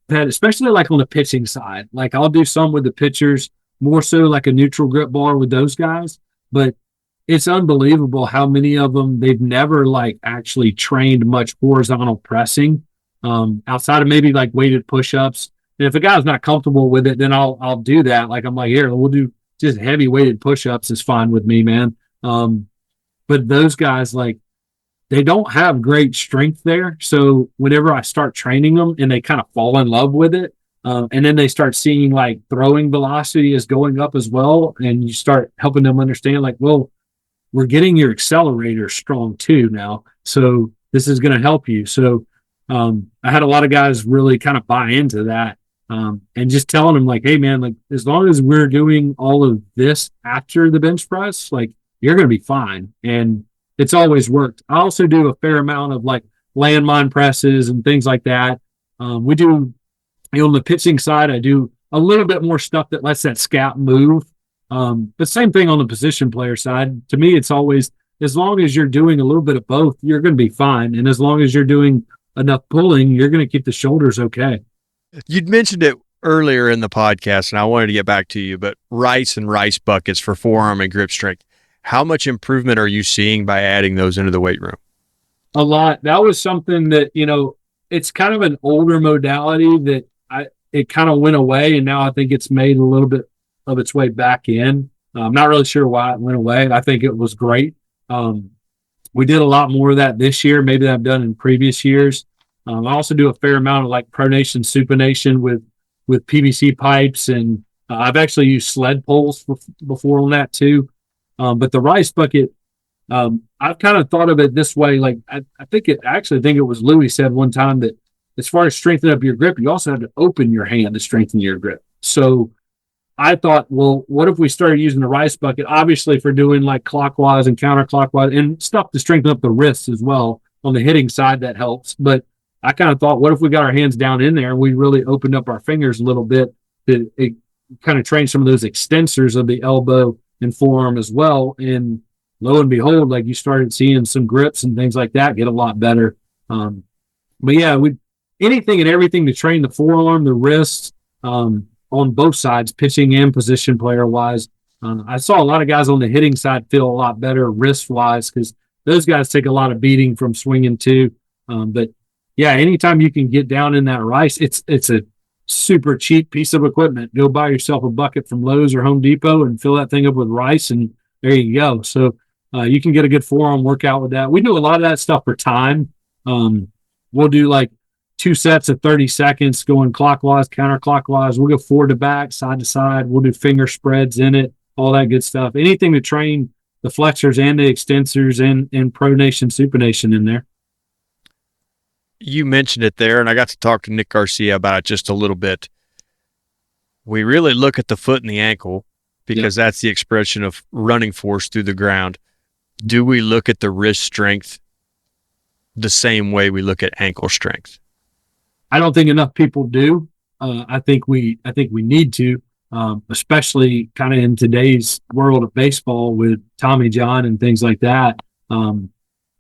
especially like on the pitching side, like I'll do some with the pitchers, more so like a neutral grip bar with those guys. But it's unbelievable how many of them, they've never like actually trained much horizontal pressing, outside of maybe like weighted push-ups. And if a guy's not comfortable with it, then I'll do that. Like I'm like, here, we'll do just heavy weighted push-ups is fine with me, man. But those guys, like, they don't have great strength there. So whenever I start training them and they kind of fall in love with it, and then they start seeing like throwing velocity is going up as well, and you start helping them understand like, well, we're getting your accelerator strong too now. So this is going to help you. So I had a lot of guys really kind of buy into that, and just telling them like, hey man, like as long as we're doing all of this after the bench press, like you're going to be fine. And it's always worked. I also do a fair amount of like landmine presses and things like that. We do, on the pitching side, I do a little bit more stuff that lets that scout move. But same thing on the position player side. To me, it's always, as long as you're doing a little bit of both, you're going to be fine. And as long as you're doing enough pulling, you're going to keep the shoulders okay. You'd mentioned it earlier in the podcast, and I wanted to get back to you, but rice and rice buckets for forearm and grip strength. How much improvement are you seeing by adding those into the weight room? A lot. That was something that, it's kind of an older modality that it kind of went away, and now I think it's made a little bit of its way back in. I'm not really sure why it went away. I think it was great. We did a lot more of that this year, maybe that I've done in previous years. I also do a fair amount of like pronation, supination with PVC pipes, and I've actually used sled poles before on that too. But the rice bucket, I've kind of thought of it this way. Like I think it was Louis said one time that as far as strengthening up your grip, you also have to open your hand to strengthen your grip. So I thought, well, what if we started using the rice bucket, obviously for doing like clockwise and counterclockwise and stuff to strengthen up the wrists as well. On the hitting side, that helps. But I kind of thought, what if we got our hands down in there and we really opened up our fingers a little bit to kind of train some of those extensors of the elbow and forearm as well. And lo and behold, like you started seeing some grips and things like that get a lot better. But yeah, anything and everything to train the forearm, the wrist, on both sides, pitching and position player wise. I saw a lot of guys on the hitting side feel a lot better wrist wise because those guys take a lot of beating from swinging too. But yeah, anytime you can get down in that rice, it's a super cheap piece of equipment. Go buy yourself a bucket from Lowe's or Home Depot and fill that thing up with rice, and there you go. So you can get a good forearm workout with that. We do a lot of that stuff for time. We'll do like 2 sets of 30 seconds going clockwise, counterclockwise. We'll go forward to back, side to side. We'll do finger spreads in it, all that good stuff. Anything to train the flexors and the extensors and pronation, supination in there. You mentioned it there, and I got to talk to Nick Garcia about it just a little bit. We really look at the foot and the ankle because that's the expression of running force through the ground. Do we look at the wrist strength the same way we look at ankle strength? I don't think enough people do. I think we need to, especially kind of in today's world of baseball with Tommy John and things like that.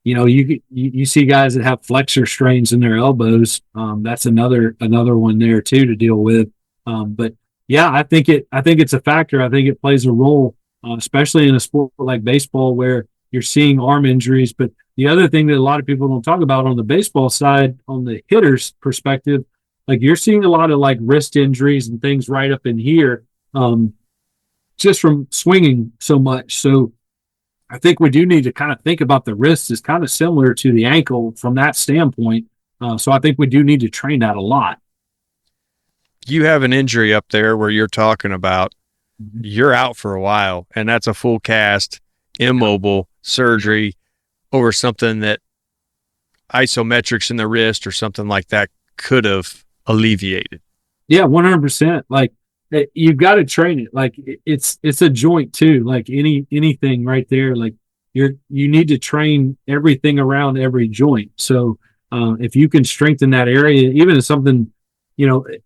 You see guys that have flexor strains in their elbows. That's another one there too to deal with. But yeah, I think it's a factor. I think it plays a role, especially in a sport like baseball where you're seeing arm injuries. But the other thing that a lot of people don't talk about on the baseball side, on the hitter's perspective, like you're seeing a lot of like wrist injuries and things right up in here, just from swinging so much. So I think we do need to kind of think about the wrist as kind of similar to the ankle from that standpoint. So I think we do need to train that a lot. You have an injury up there where you're talking about you're out for a while, and that's a full cast, immobile surgery over something that isometrics in the wrist or something like that could have alleviated. Yeah, 100%. Like you've got to train it. Like it's a joint too. Like anything right there. Like you need to train everything around every joint. So if you can strengthen that area, even if something,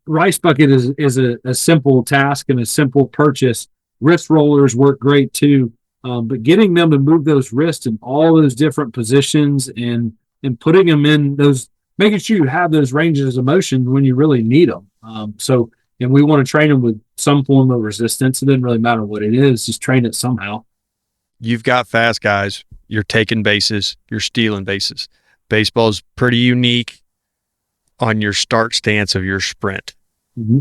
rice bucket is a simple task and a simple purchase. Wrist rollers work great too. But getting them to move those wrists in all those different positions and putting them in those, making sure you have those ranges of motion when you really need them. And we want to train them with some form of resistance. It doesn't really matter what it is, just train it somehow. You've got fast guys. You're taking bases. You're stealing bases. Baseball's pretty unique on your start stance of your sprint. Mm-hmm.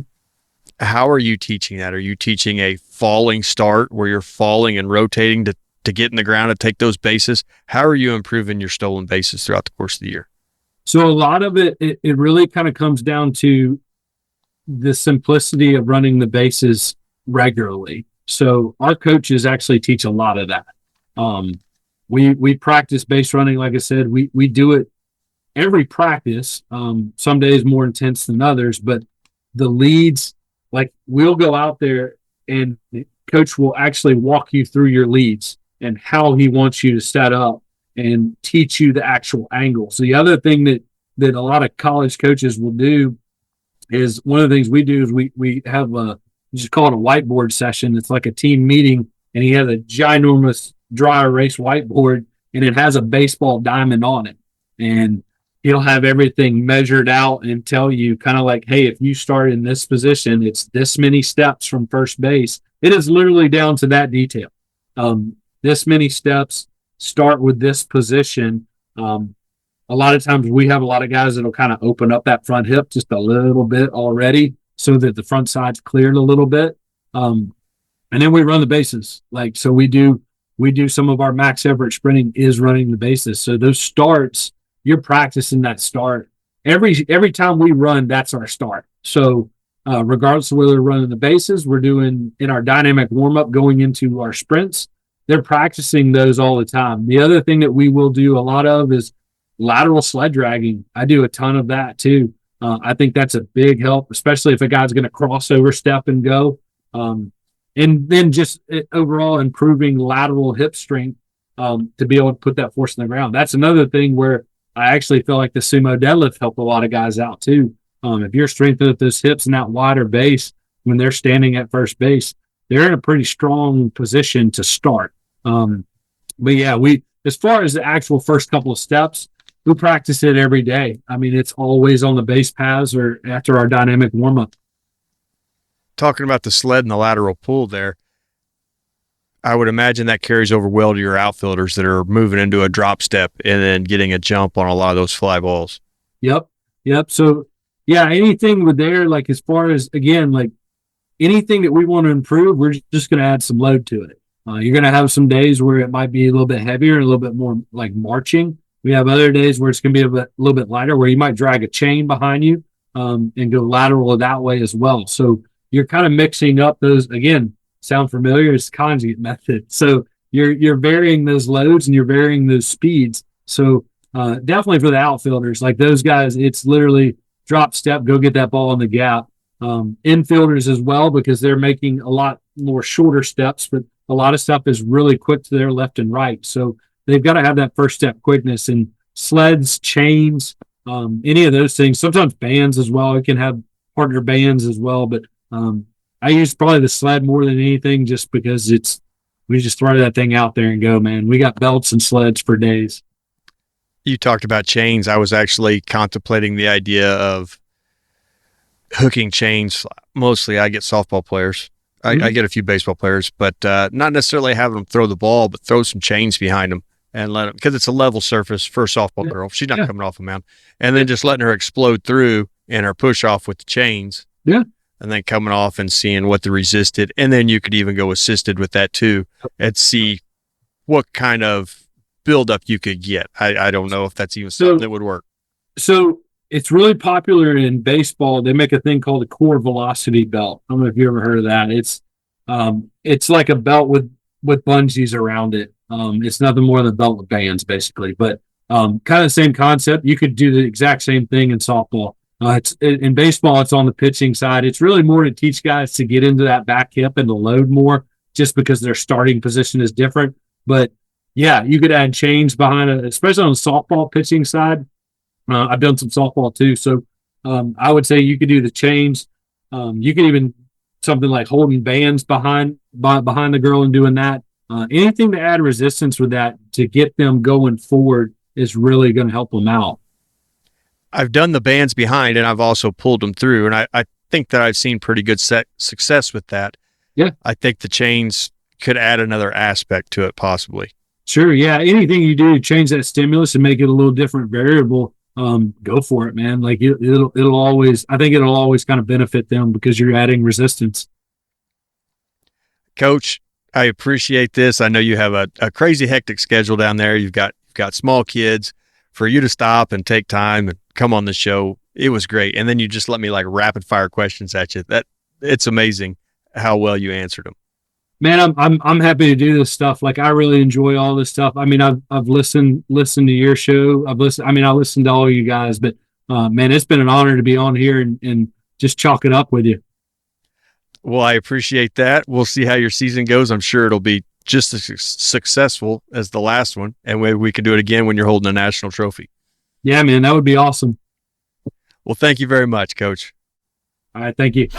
How are you teaching that? Are you teaching a falling start where you're falling and rotating to get in the ground and take those bases? How are you improving your stolen bases throughout the course of the year? So a lot of it really kind of comes down to the simplicity of running the bases regularly. So our coaches actually teach a lot of that. We practice base running. Like I said, we do it every practice. Some days more intense than others, but the leads, like we'll go out there and the coach will actually walk you through your leads and how he wants you to set up and teach you the actual angles. The other thing that a lot of college coaches will do is, one of the things we do is we have we just call it a whiteboard session. It's like a team meeting, and he has a ginormous dry erase whiteboard, and it has a baseball diamond on it. And he'll have everything measured out and tell you kind of like, hey, if you start in this position, it's this many steps from first base. It is literally down to that detail. This many steps, start with this position. A lot of times we have a lot of guys that'll kind of open up that front hip just a little bit already so that the front side's cleared a little bit. And then we run the bases. Like, so we do some of our max effort sprinting is running the bases. So those starts, you're practicing that start. Every time we run, that's our start. So regardless of whether we're running the bases, we're doing in our dynamic warm-up going into our sprints, they're practicing those all the time. The other thing that we will do a lot of is lateral sled dragging. I do a ton of that too. I think that's a big help, especially if a guy's going to cross over, step, and go. And then just overall improving lateral hip strength to be able to put that force in the ground. That's another thing where I actually feel like the sumo deadlift helped a lot of guys out too. If you're strengthening at those hips and that wider base when they're standing at first base, they're in a pretty strong position to start. But yeah, as far as the actual first couple of steps, we practice it every day. I mean, it's always on the base paths or after our dynamic warm-up. Talking about the sled and the lateral pull there, I would imagine that carries over well to your outfielders that are moving into a drop step and then getting a jump on a lot of those fly balls. Yep. So, yeah, anything with there, like as far as, again, like anything that we want to improve, we're just going to add some load to it. You're going to have some days where it might be a little bit heavier and a little bit more like marching. We have other days where it's going to be a little bit lighter, where you might drag a chain behind you and go lateral that way as well. So you're kind of mixing up those, again, sound familiar? It's the conjugate method. So you're varying those loads and you're varying those speeds. So definitely for the outfielders, like those guys, it's literally drop step, go get that ball in the gap. Infielders as well, because they're making a lot more shorter steps, but a lot of stuff is really quick to their left and right. So they've got to have that first step quickness, and sleds, chains, any of those things. Sometimes bands as well. It can have partner bands as well, but I use probably the sled more than anything, just because we just throw that thing out there and go, man. We got belts and sleds for days. You talked about chains. I was actually contemplating the idea of hooking chains. Mostly I get softball players. I get a few baseball players, but not necessarily having them throw the ball, but throw some chains behind them and let them, because it's a level surface for a softball girl. She's not coming off a mound. And then just letting her explode through and her push off with the chains. Yeah. And then coming off and seeing what the resisted. And then you could even go assisted with that too and see what kind of buildup you could get. I don't know if that's even something that would work. So it's really popular in baseball. They make a thing called a core velocity belt. I don't know if you ever heard of that. It's like a belt with bungees around it. It's nothing more than a belt with bands, basically. But kind of the same concept. You could do the exact same thing in softball. In baseball, it's on the pitching side. It's really more to teach guys to get into that back hip and to load more, just because their starting position is different. But yeah, you could add chains behind it, especially on the softball pitching side. I've done some softball too, so I would say you could do the chains. You can even something like holding bands behind the girl and doing that. Anything to add resistance with that to get them going forward is really going to help them out. I've done the bands behind, and I've also pulled them through, and I think that I've seen pretty good success with that. Yeah. I think the chains could add another aspect to it possibly. Sure. Yeah. Anything you do to change that stimulus and make it a little different variable, go for it, man. Like it'll always, I think it'll always kind of benefit them because you're adding resistance. Coach, I appreciate this. I know you have a crazy hectic schedule down there. You've got small kids. For you to stop and take time and come on the show, it was great. And then you just let me like rapid fire questions at you. It's amazing how well you answered them. Man, I'm happy to do this stuff. Like I really enjoy all this stuff. I mean, I've listened to your show. I listened to all you guys, but man, it's been an honor to be on here and just chalk it up with you. Well, I appreciate that. We'll see how your season goes. I'm sure it'll be just as successful as the last one, and maybe we can do it again when you're holding a national trophy. Yeah, man, that would be awesome. Well, thank you very much, Coach. All right, thank you.